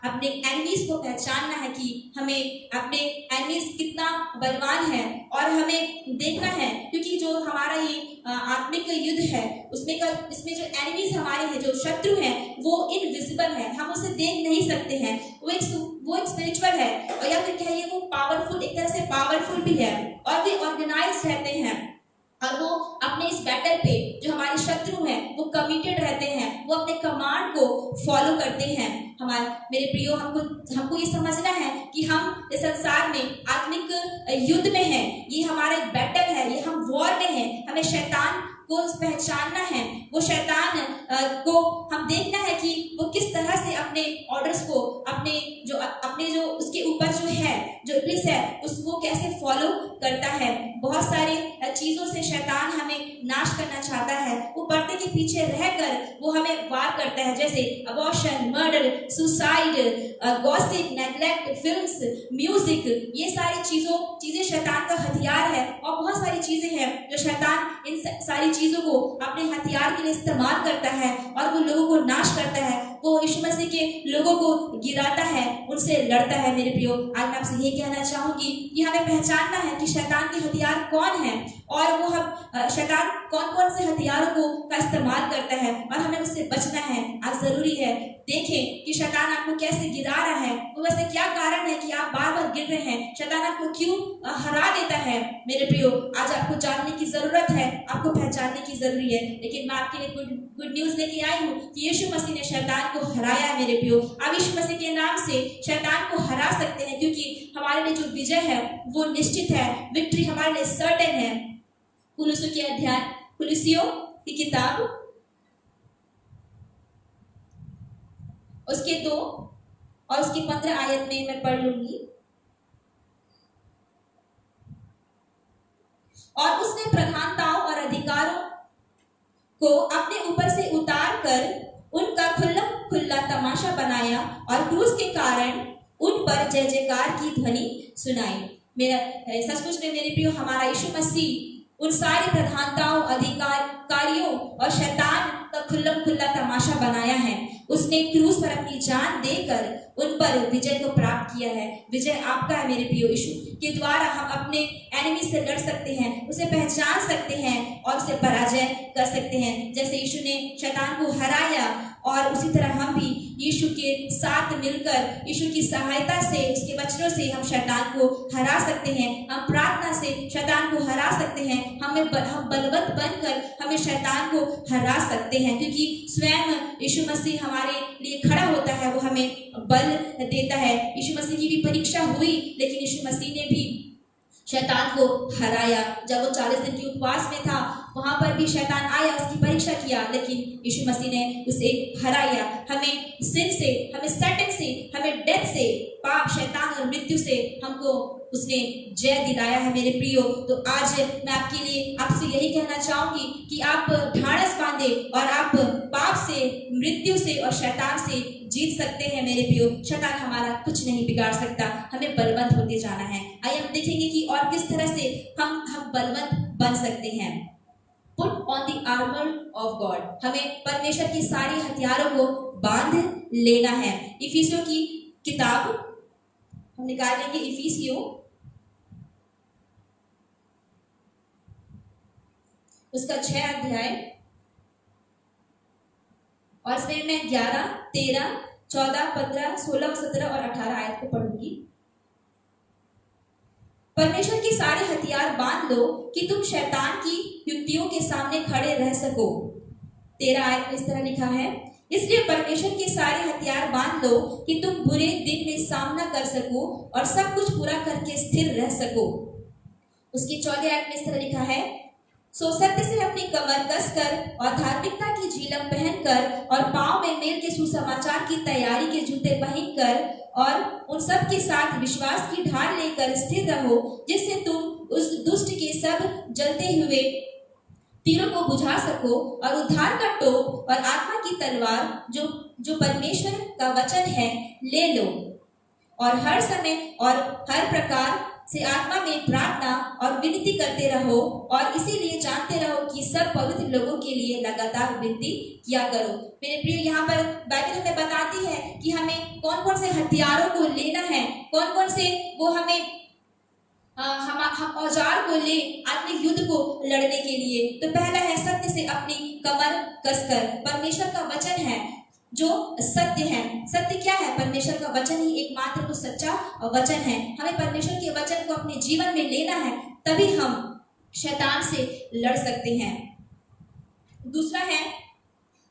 अपने एनिमीज को पहचानना है कि हमें अपने एनिमीज कितना बलवान है, और हमें देखना है क्योंकि जो हमारा ये आत्मिक युद्ध है इसमें जो एनिमीज हमारे हैं, जो शत्रु हैं, वो इनविजिबल है, हम उसे देख नहीं सकते हैं। वो एक स्पिरिचुअल है, और या फिर कहिए वो पावरफुल, एक तरह से पावरफुल भी है, और वे ऑर्गेनाइज रहते हैं, और वो अपने इस बैटल पे जो हमारे शत्रु हैं वो कमिटेड रहते हैं, वो अपने कमांड को फॉलो करते हैं। मेरे प्रियो हमको ये समझना है कि हम इस संसार में आत्मिक युद्ध में हैं, ये हमारा एक बैटल है, ये हम वॉर में हैं। हमें शैतान को पहचानना है, वो शैतान को हम देखना है कि वो किस तरह से अपने ऑर्डर्स को अपने जो उसके ऊपर जो है जो इब्लिस है उसको कैसे फॉलो करता है। बहुत सारे चीजों से शैतान हमें नाश करना चाहता है, वो पर्दे के पीछे रहकर वो हमें वार करता है, जैसे abortion, murder, suicide, gossip, neglect, films, music, ये सारी चीजें शैतान का हथियार है। और बहुत सारी चीजें हैं जो शैतान इन सारी चीजों को अपने हथियार के लिए इस्तेमाल करता है और वो लोगों को नाश करता है, वो यीशु मसीह के लोगों को गिराता है, उनसे लड़ता है। मेरे प्रियो आज मैं आपसे ये कहना चाहूंगी कि हमें पहचानना है कि शैतान के हथियार कौन है, और वो हम शैतान कौन कौन से हथियारों का इस्तेमाल करता है, और हमें उससे बचना है। आज जरूरी है देखें कि शैतान आपको कैसे गिरा रहा है, वो वैसे क्या कारण है कि आप बार बार गिर रहे हैं, शैतान आपको क्यों हरा देता है। मेरे प्रियो, आज आपको जानने की जरूरत है, आपको पहचानने की जरूरी है। लेकिन मैं आपके लिए गुड न्यूज लेके आई हूँ कि यीशु मसीह ने शैतान को हराया है। मेरे प्रियो, आप यीशु मसीह के नाम से शैतान को हरा सकते हैं, क्योंकि हमारे लिए जो विजय है वो निश्चित है, विक्ट्री हमारे लिए सर्टेन है। कुलुसियों की किताब उसके 2 और उसकी 15 आयत में मैं पढ़ लूंगी। और उसने प्रधानताओं और अधिकारों को अपने ऊपर से उतार कर उनका खुल्ला तमाशा बनाया और क्रूस के कारण उन पर जय जयकार की ध्वनि सुनाई। मेरा सचमुच में मेरे प्रियो, हमारा यीशु मसीह उन सारी प्रधानताओं, अधिकारियों और शैतान का खुल्ला तमाशा बनाया है। उसने क्रूस पर अपनी जान देकर उन पर विजय को प्राप्त किया है। विजय आपका है मेरे प्रियो। यीशु के द्वारा हम अपने एनिमी से लड़ सकते हैं, उसे पहचान सकते हैं और उसे पराजय कर सकते हैं। जैसे यीशु ने शैतान को हराया, और उसी तरह हम भी यीशु के साथ मिलकर यीशु की सहायता से, उसके वचनों से हम शैतान को हरा सकते हैं। हम प्रार्थना से शैतान को हरा सकते हैं। हम बलवंत बनकर हमें शैतान को हरा सकते हैं, क्योंकि स्वयं यीशु मसीह हमारे लिए खड़ा होता है, वो हमें बल देता है। यीशु मसीह की भी परीक्षा हुई, लेकिन यीशु मसीह ने भी शैतान को हराया। जब वो 40 दिन के उपवास में था, वहां पर भी शैतान आया, उसकी परीक्षा किया, लेकिन यीशु मसीह ने उसे हराया। हमें सिन से, हमें सैटन से, हमें डेथ से, पाप, शैतान और मृत्यु से हमको उसने जय दिलाया है। मेरे प्रियो, तो आज मैं आपके लिए आपसे यही कहना चाहूंगी कि आप ढाढ़स बांधे और आप पाप से, मृत्यु से और शैतान से जीत सकते हैं। मेरे प्रियो, शैतान हमारा कुछ नहीं बिगाड़ सकता। हमें बलवंत होते जाना है। आइए हम देखेंगे कि और किस तरह से हम बलवंत बन सकते हैं। Put on the armour of God, हमें परमेश्वर की सारी हथियारों को बांध लेना है। इफिसियों की किताब हम निकाल लेंगे, इफिसियों उसका 6 अध्याय, और इसमें मैं 11, 13, 14, 15, 16, 17 और 18 आयत को पढ़ूंगी। परमेश्वर की सारे हथियार बांध लो कि तुम शैतान की युक्तियों के सामने खड़े रह सको। 13 आयत में इस तरह लिखा है, इसलिए परमेश्वर के सारे हथियार बांध लो कि तुम बुरे दिन में सामना कर सको और सब कुछ पूरा करके स्थिर रह सको। उसकी 14 आयत में इस तरह लिखा है, सो सत्य से अपनी कमर कसकर और धार्मिकता की झिलम पहनकर और पांव में मेल के सुसमाचार की तैयारी के जूते पहनकर और उन सब के साथ विश्वास की ढाल लेकर स्थिर रहो, जिससे तुम उस दुष्ट के सब जलते हुए तीरों को बुझा सको और उद्धार का टोप और आत्मा की तलवार जो परमेश्वर का वचन है ले लो, और हर समय और हर प्रकार से आत्मा में प्रार्थना और विनती करते रहो, और इसीलिए जानते रहो कि सब पवित्र लोगों के लिए लगातार विनती किया करो। मेरे प्रिय, यहाँ पर बाइबल हमें बताती है कि हमें कौन कौन से हथियारों को लेना है, कौन कौन से वो हमें हम औजार को ले आत्मिक युद्ध को लड़ने के लिए। तो पहला है सत्य से अपनी कमर कसकर। परमेश्वर का वचन है जो सत्य है। सत्य क्या है? परमेश्वर का वचन ही एकमात्र तो सच्चा वचन है। हमें परमेश्वर के वचन को अपने जीवन में लेना है, तभी हम शैतान से लड़ सकते हैं। दूसरा है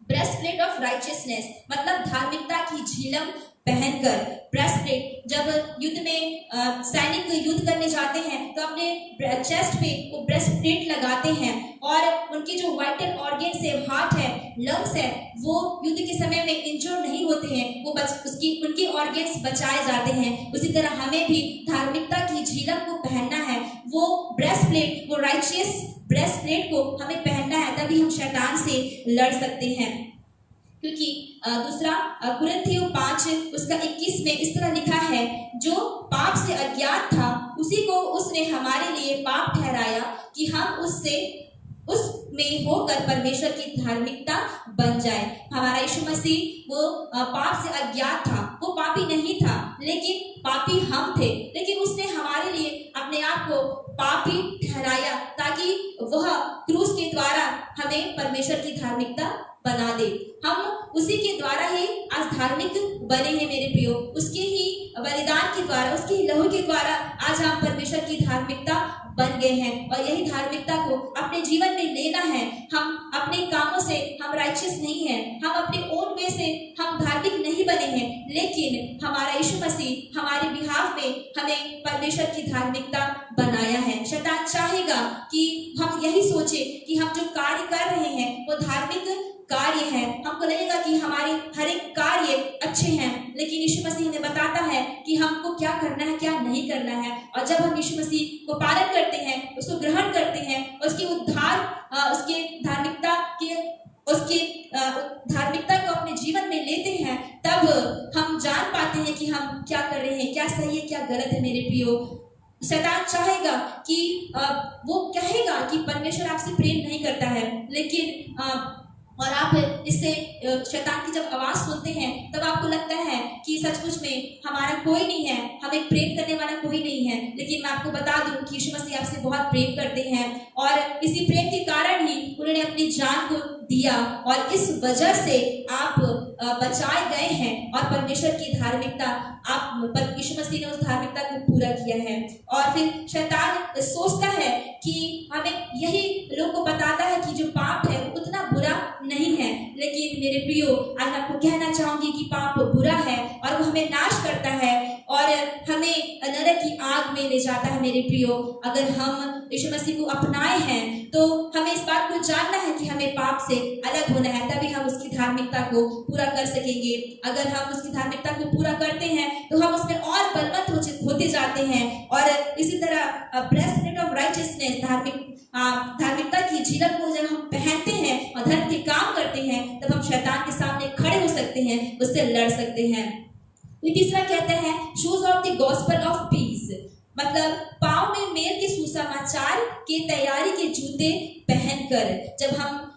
ब्रेस्टप्लेट ऑफ राइचियसनेस, मतलब धार्मिकता की झिलम पहनकर। ब्रेस्टप्लेट, जब युद्ध में सैनिक युद्ध करने जाते हैं तो अपने चेस्ट पे वो ब्रेस्टप्लेट लगाते हैं, और उनके जो वाइटल ऑर्गन्स है, हार्ट है, लंग्स है, वो युद्ध के समय में इंजोर नहीं होते हैं, वो उनके ऑर्गन्स बचाए जाते हैं। उसी तरह हमें भी धार्मिकता की झिलम को पहनना है। वो ब्रेस्टप्लेट, वो राइचियस ब्रेस्टप्लेट को हमें पहनना है, तभी हम शैतान से लड़ सकते हैं। क्योंकि दूसरा कुरिन्थियों 5 उसका 21 में इस तरह लिखा है, जो पाप से अज्ञात था उसी को उसने हमारे लिए पाप ठहराया कि हम उसमें होकर परमेश्वर की धार्मिकता बन जाए। हमारा यीशु मसीह वो पाप से अज्ञात था, वो पापी नहीं था, लेकिन पापी हम थे, लेकिन उसने हमारे लिए अपने आप को पापी ठहराया ताकि वह क्रूस के द्वारा हमें परमेश्वर की धार्मिकता बना दे। हम उसी के द्वारा ही आज धार्मिक बने हैं मेरे प्रियो। उसके ही बलिदान के द्वारा, उसके ही लहू के द्वारा आज हम परमेश्वर की धार्मिकता बन गए हैं और यही धार्मिकता को अपने जीवन में लेना है। हम अपने कामों से हम राइचियस नहीं हैं, हम अपने ओन वे से हम धार्मिक नहीं बने हैं, लेकिन हमारा यीशु मसीह हमारे बिहाफ में हमें परमेश्वर की धार्मिकता बनाया है। शैतान चाहेगा कि हम यही सोचे कि हम जो कार्य कर रहे हैं वो धार्मिक कार्य है, हमको लगेगा कि हमारे हर एक कार्य अच्छे हैं, लेकिन यीशु मसीह हमें बताता है कि हमको क्या करना है क्या नहीं करना है। और जब हम यीशु मसीह को पालन करते हैं, उसको ग्रहण करते हैं, उसकी उद्धार उसके धार्मिकता के उसकी धार्मिकता को अपने जीवन में लेते हैं, तब हम जान पाते हैं कि हम क्या कर रहे हैं, क्या सही है क्या गलत है। मेरे प्रियो, शैतान चाहेगा कि वो कहेगा कि परमेश्वर आपसे प्रेम नहीं करता है, लेकिन और आप इससे शैतान की जब आवाज सुनते हैं तब आपको लगता है कि सचमुच में हमारा कोई नहीं है, हमें प्रेम करने वाला कोई नहीं है। लेकिन मैं आपको बता दूं कि यीशु मसीह आपसे बहुत प्रेम करते हैं और इसी प्रेम के कारण ही उन्होंने अपनी जान को दिया और इस वजह से आप बचाए गए हैं और परमेश्वर की धार्मिकता आप यीशु मसीह ने उस धार्मिकता को पूरा किया है। और फिर शैतान सोचता है कि हमें यही लोग को बताता है कि जो पाप है वो उतना बुरा नहीं है, लेकिन मेरे प्रियो आज आपको कहना चाहूंगी कि पाप बुरा है और वो हमें नाश करता है और हमें नरक की आग में ले जाता है। मेरे प्रियो, अगर हम यीशु मसीह को अपनाए हैं तो हमें इस बात को जानना है कि हमें पाप से अलग होना है, तभी हम उसकी धार्मिकता को पूरा कर सकेंगे। अगर हम उसकी धार्मिकता को पूरा करते हैं तो हम उसमें और बलवंत होते जाते हैं। और इसी तरह ब्रेस्टप्लेट ऑफ राइचियसनेस, धार्मिकता की झिलक को जब हम पहनते हैं और धर्म के काम करते हैं, तब हम शैतान के सामने खड़े हो सकते हैं, उससे लड़ सकते हैं। तीसरा कहते हैं shoes of the gospel of peace, मतलब पाँव में मेल के सुसमाचार के तैयारी के जूते पहनकर। जब हम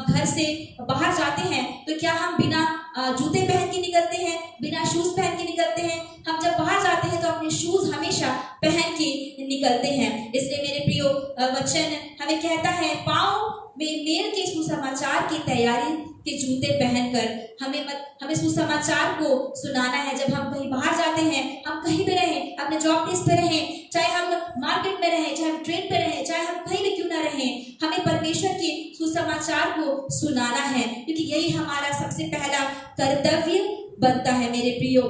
घर से बाहर जाते हैं तो क्या हम बिना जूते पहन के निकलते हैं, बिना शूज पहन के निकलते हैं? हम जब बाहर जाते हैं तो अपने शूज हमेशा पहन के निकलते हैं। इसलिए मेरे प्रियो, वचन हमें कहता है पाँव में मेल के सुसमाचार की तैयारी के जूते पहनकर हमें सुसमाचार को सुनाना है। जब हम कहीं बाहर जाते हैं, हम कहीं भी रहें, अपने जॉब प्लेस पे रहें, चाहे हम मार्केट में रहें, चाहे हम ट्रेन पे रहें, चाहे हम कहीं भी क्यों ना रहें, हमें परमेश्वर के सुसमाचार को सुनाना है, क्योंकि यही हमारा सबसे पहला कर्तव्य बनता है। मेरे प्रियो,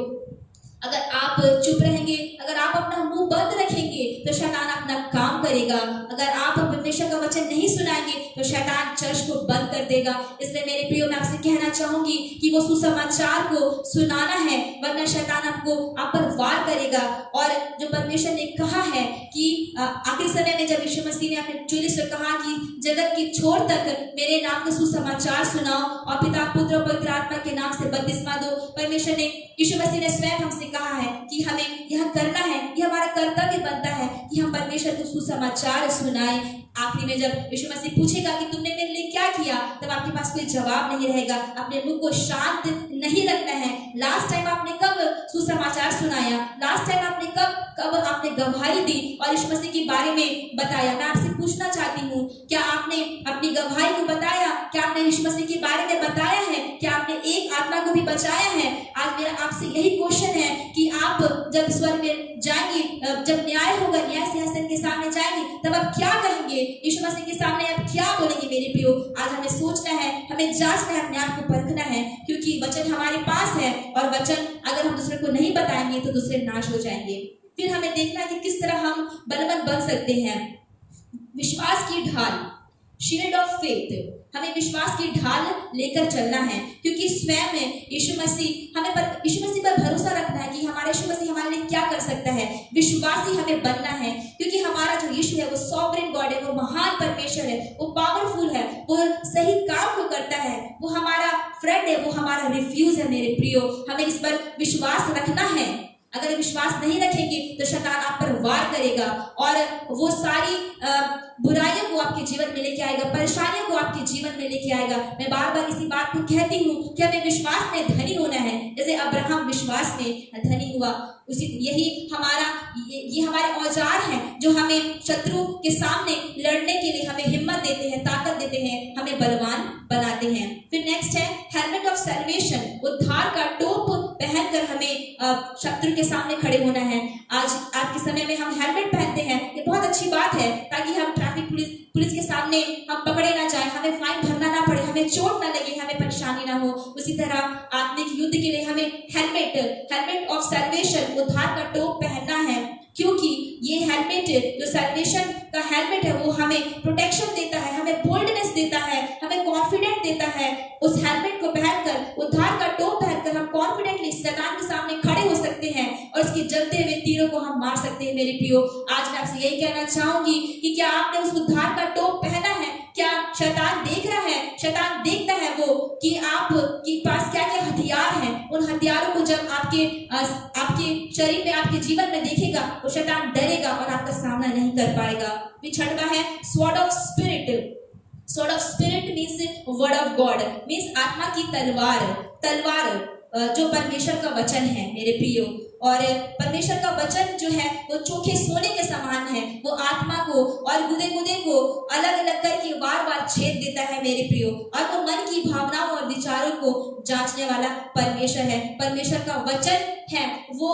अगर आप चुप रहेंगे, अगर आप अपना मुंह बंद रखेंगे तो शैतान अपना काम करेगा। अगर आप परमेश्वर का वचन नहीं सुनाएंगे तो शैतान चर्च को बंद कर देगा। इसलिए मेरे प्रियो, मैं आपसे कहना चाहूंगी कि वो सुसमाचार को सुनाना है, वरना शैतान आप पर वार करेगा। और जो परमेश्वर ने कहा है कि आखिरी समय में जब यीशु मसीह ने अपने चेलों से कहा कि जगत की छोर तक मेरे नाम का सुसमाचार सुनाओ और पिता पुत्र और पवित्र आत्मा के नाम से बपतिस्मा दो, परमेश्वर ने, यीशु मसीह ने स्वयं हमसे कहा है कि हमें यह करना है, यह हमारा कर्तव्य बनता है कि हम परमेश्वर को सुसमाचार सुनाएं। आखिरी में जब यीशु मसीह पूछेगा कि तुमने मेरे लिए क्या किया, तब आपके पास कोई जवाब नहीं रहेगा। अपने मुख को शांत नहीं रखना है। लास्ट टाइम आपने कब सुसमाचार सुनाया? लास्ट टाइम आपने कब आपने गवाही दी और यीशु मसीह के बारे में बताया? मैं आपसे पूछना चाहती हूँ, क्या आपने अपनी गवाही को बताया? क्या आपने यीशु मसीह के बारे में बताया है? क्या आपने एक आत्मा को भी बचाया है? आज मेरा आपसे यही क्वेश्चन है कि आप जब स्वर्ग में जाएंगे, जब न्याय होगा, न्याय सिंहासन के सामने जाएंगे, तब आप क्या कहेंगे? यीशु मसीह के सामने आप क्या बोलेंगे? मेरे प्रियो, आज हमें सोचना है, हमें जांचना है, अपने आप को परखना है, क्योंकि वचन हमारे पास है और वचन अगर हम दूसरे को नहीं बताएंगे तो दूसरे नाश हो जाएंगे। फिर हमें देखना है कि किस तरह हम बलवंत बन सकते हैं। विश्वास की ढाल, शील्ड ऑफ फेथ, हमें विश्वास की ढाल लेकर चलना है, क्योंकि स्वयं यीशु मसीह यीशु मसीह पर भरोसा रखना है कि हमारे यीशु मसीह हमारे लिए क्या कर सकता है। विश्वासी हमें बनना है, क्योंकि हमारा जो यीशु है वो सॉवरेन गॉड है, वो महान परमेश्वर है, वो पावरफुल है, वो सही काम को करता है, वो हमारा फ्रेंड है, वो हमारा रिफ्यूज है। मेरे प्रियो, हमें इस पर विश्वास रखना है। अगर विश्वास नहीं रखेंगे तो शैतान आप पर वार करेगा और वो सारी बुराइयों को आपके जीवन में लेके आएगा, परेशानियों को आपके जीवन में लेके आएगा। मैं बार बार इसी बात को कहती हूँ कि हमें विश्वास में धनी होना है, जैसे अब्राहम विश्वास में धनी हुआ। ये हमारे औजार हैं जो हमें शत्रु के सामने लड़ने के लिए हमें हिम्मत देते हैं, ताकत देते हैं, हमें बलवान बनाते हैं। फिर नेक्स्ट है हेलमेट ऑफ सैल्वेशन, उद्धार का टोप पहन पहनकर हमें शत्रु के सामने खड़े होना है। आज के समय में हम हेलमेट पहनते हैं, ये बहुत अच्छी बात है, ताकि हम ट्रैफिक पुलिस के सामने हम पकड़े ना जाए, हमें फाइन भरना ना पड़े, हमें चोट ना लगे, हमें परेशानी ना हो। उसी तरह आत्मिक युद्ध के लिए हमें हेलमेट ऑफ सैल्वेशन, उद्धार का टोप पहनना है, क्योंकि ये हेलमेट जो सैल्वेशन का हेलमेट है वो हमें प्रोटेक्शन देता है, हमें बोल्डनेस देता है, हमें कॉन्फिडेंट देता है। उस हेलमेट को पहनकर, उद्धार का टोप पहनकर हम कॉन्फिडेंटली शैतान के सामने खड़े हो सकते हैं और उसके जलते हुए तीरों को हम मार सकते हैं। मेरे प्रियो, आज मैं आपसे यही कहना चाहूंगी कि क्या आपने उस उद्धार का टोप पहना है? क्या शैतान देख रहा है? शैतान देखता है वो कि आपके पास क्या क्या हथियार हैं। उन हथियारों को जब आपके शरीर में, आपके जीवन में देखेगा तो शैतान डरेगा और आपका सामना नहीं कर पाएगा। फिर छठवां है sword of spirit. Sword of spirit means word of God, means आत्मा की तलवार जो परमेश्वर का वचन है मेरे प्रियो। और परमेश्वर का वचन जो है वो चोखे सोने के समान है, वो आत्मा को और गुदे को अलग अलग करके बार छेद देता है मेरे प्रियो। और वो मन की भावनाओं और विचारों को जांचने वाला परमेश्वर है। परमेश्वर का वचन है वो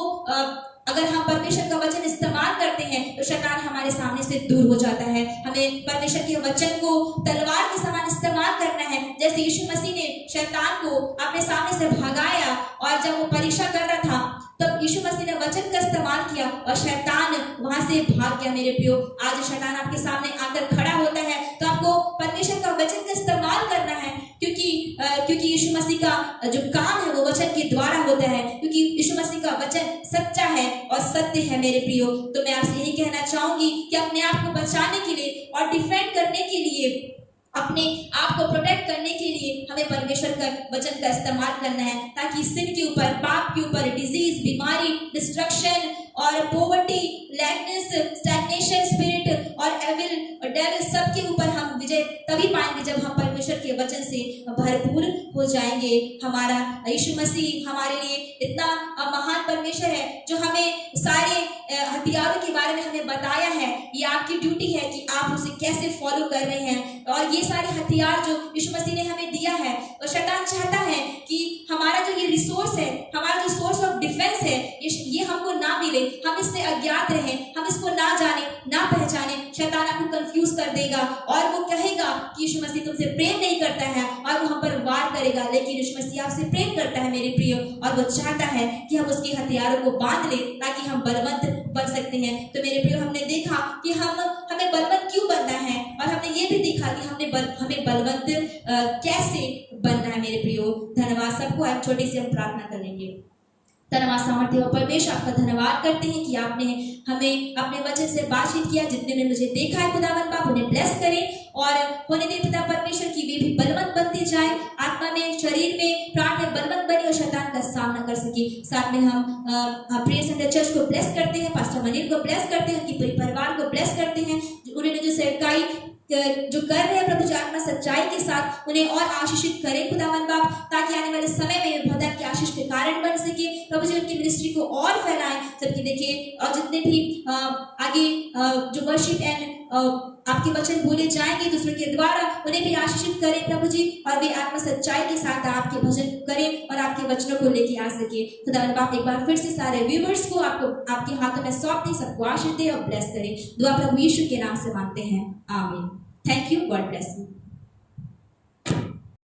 अगर हम परमेश्वर का वचन इस्तेमाल करते हैं तो शैतान हमारे सामने से दूर हो जाता है। हमें परमेश्वर के वचन को तलवार के समान इस्तेमाल करना है। जैसे यीशु मसीह ने शैतान को अपने सामने से भगाया और जब वो परीक्षा कर रहा था तब यीशु मसीह ने वचन का इस्तेमाल किया और शैतान वहां से भाग गया। मेरे प्रियो, आज शैतान आपके सामने आकर खड़ा होता है तो आपको परमेश्वर का वचन का इस्तेमाल करना है, क्योंकि यीशु मसीह का जो काम है वो वचन के द्वारा होता है, क्योंकि यीशु मसीह का वचन सच्चा है और सत्य है। मेरे प्रियो, तो मैं आपसे यही कहना चाहूंगी कि अपने आप को बचाने के लिए और डिफेंड करने के लिए, अपने आप को प्रोटेक्ट करने के लिए हमें परमेश्वर का वचन का इस्तेमाल करना है, ताकि सिन के ऊपर, पाप के ऊपर, डिजीज, बीमारी, डिस्ट्रक्शन और पॉवर्टी, लैकनेस, स्टैग्नेशन स्पिरिट और एविल और डेविल सब के ऊपर हम विजय तभी पाएंगे जब हम परमेश्वर के वचन से भरपूर हो जाएंगे। हमारा यीशु मसीह हमारे लिए इतना महान परमेश्वर है जो हमें सारे हथियारों के बारे में हमें बताया है। ये आपकी ड्यूटी है कि आप उसे कैसे फॉलो कर रहे हैं। और ये सारे हथियार जो यीशु मसीह ने हमें दिया है, और शैतान चाहता है कि हमारा जो ये रिसोर्स है, हमारा जो सोर्स ऑफ डिफेंस है, ये हमको ना मिले, हम इससे अज्ञात रहें, हम इसको ना जाने, ना पहचाने। शैतान आपको कंफ्यूज कर देगा और वो कहेगा कि यीशु मसीह तुमसे प्रेम नहीं करता है और वो हम पर वार करेगा। लेकिन यीशु मसीह आपसे प्रेम करता है मेरे प्रियो, और वो चाहता है कि हम उसके हथियारों को बांध लें ताकि हम बलवंत बन सकते हैं। तो मेरे प्रियो, हमने देखा कि हमें बलवंत क्यों बनना है, और हमने ये भी देखा कि हमें बलवंत कैसे बनना है। मेरे प्रियो, धन्यवाद सबको। आज छोटी सी हम प्रार्थना करेंगे। धन्यवाद सामर्थ्य और परमेश्वर, आपका धन्यवाद करते हैं कि आपने हमें अपने वचन से बातचीत किया। जितने ने मुझे देखा है खुदावंद बाप, उन्हें ब्लेस करें और होने दे पिता परमेश्वर की वे भी बलवंत बनते जाए, आत्मा में, शरीर में, प्राण में बलवंत बने और शैतान का सामना कर सके। साथ में हम प्रिय संडे चर्च को ब्लेस करते हैं, पास्टर मनीर को ब्लेस करते हैं, उनके पूरे परिवार को ब्लेस करते हैं। उन्होंने जो सेवकाई जो कर रहे हैं प्रभु जी, आत्मा सच्चाई के साथ उन्हें और आशीषित करें खुदावंद बाप, ताकि आने वाले समय में भदक की आशीष के कारण बन सके। प्रभु जी उनकी मिनिस्ट्री को और फैलाएं। जबकि देखिए, और जितने भी आगे जो वर्शिप एंड आपके वचन बोले जाएंगे दूसरों के द्वारा, उन्हें भी आशीषित करें प्रभु जी, और वे आत्मा सच्चाई के साथ आपके भजन करें और आपके वचनों को लेके आ सके। खुदावंद बाप, एक बार फिर से सारे व्यूअर्स को आपके हाथों में सौंप दें, सबको आशीष दे और ब्लेस करें। दुआ प्रभु यीशु के नाम से मांगते हैं, आमीन। Thank you, God bless you.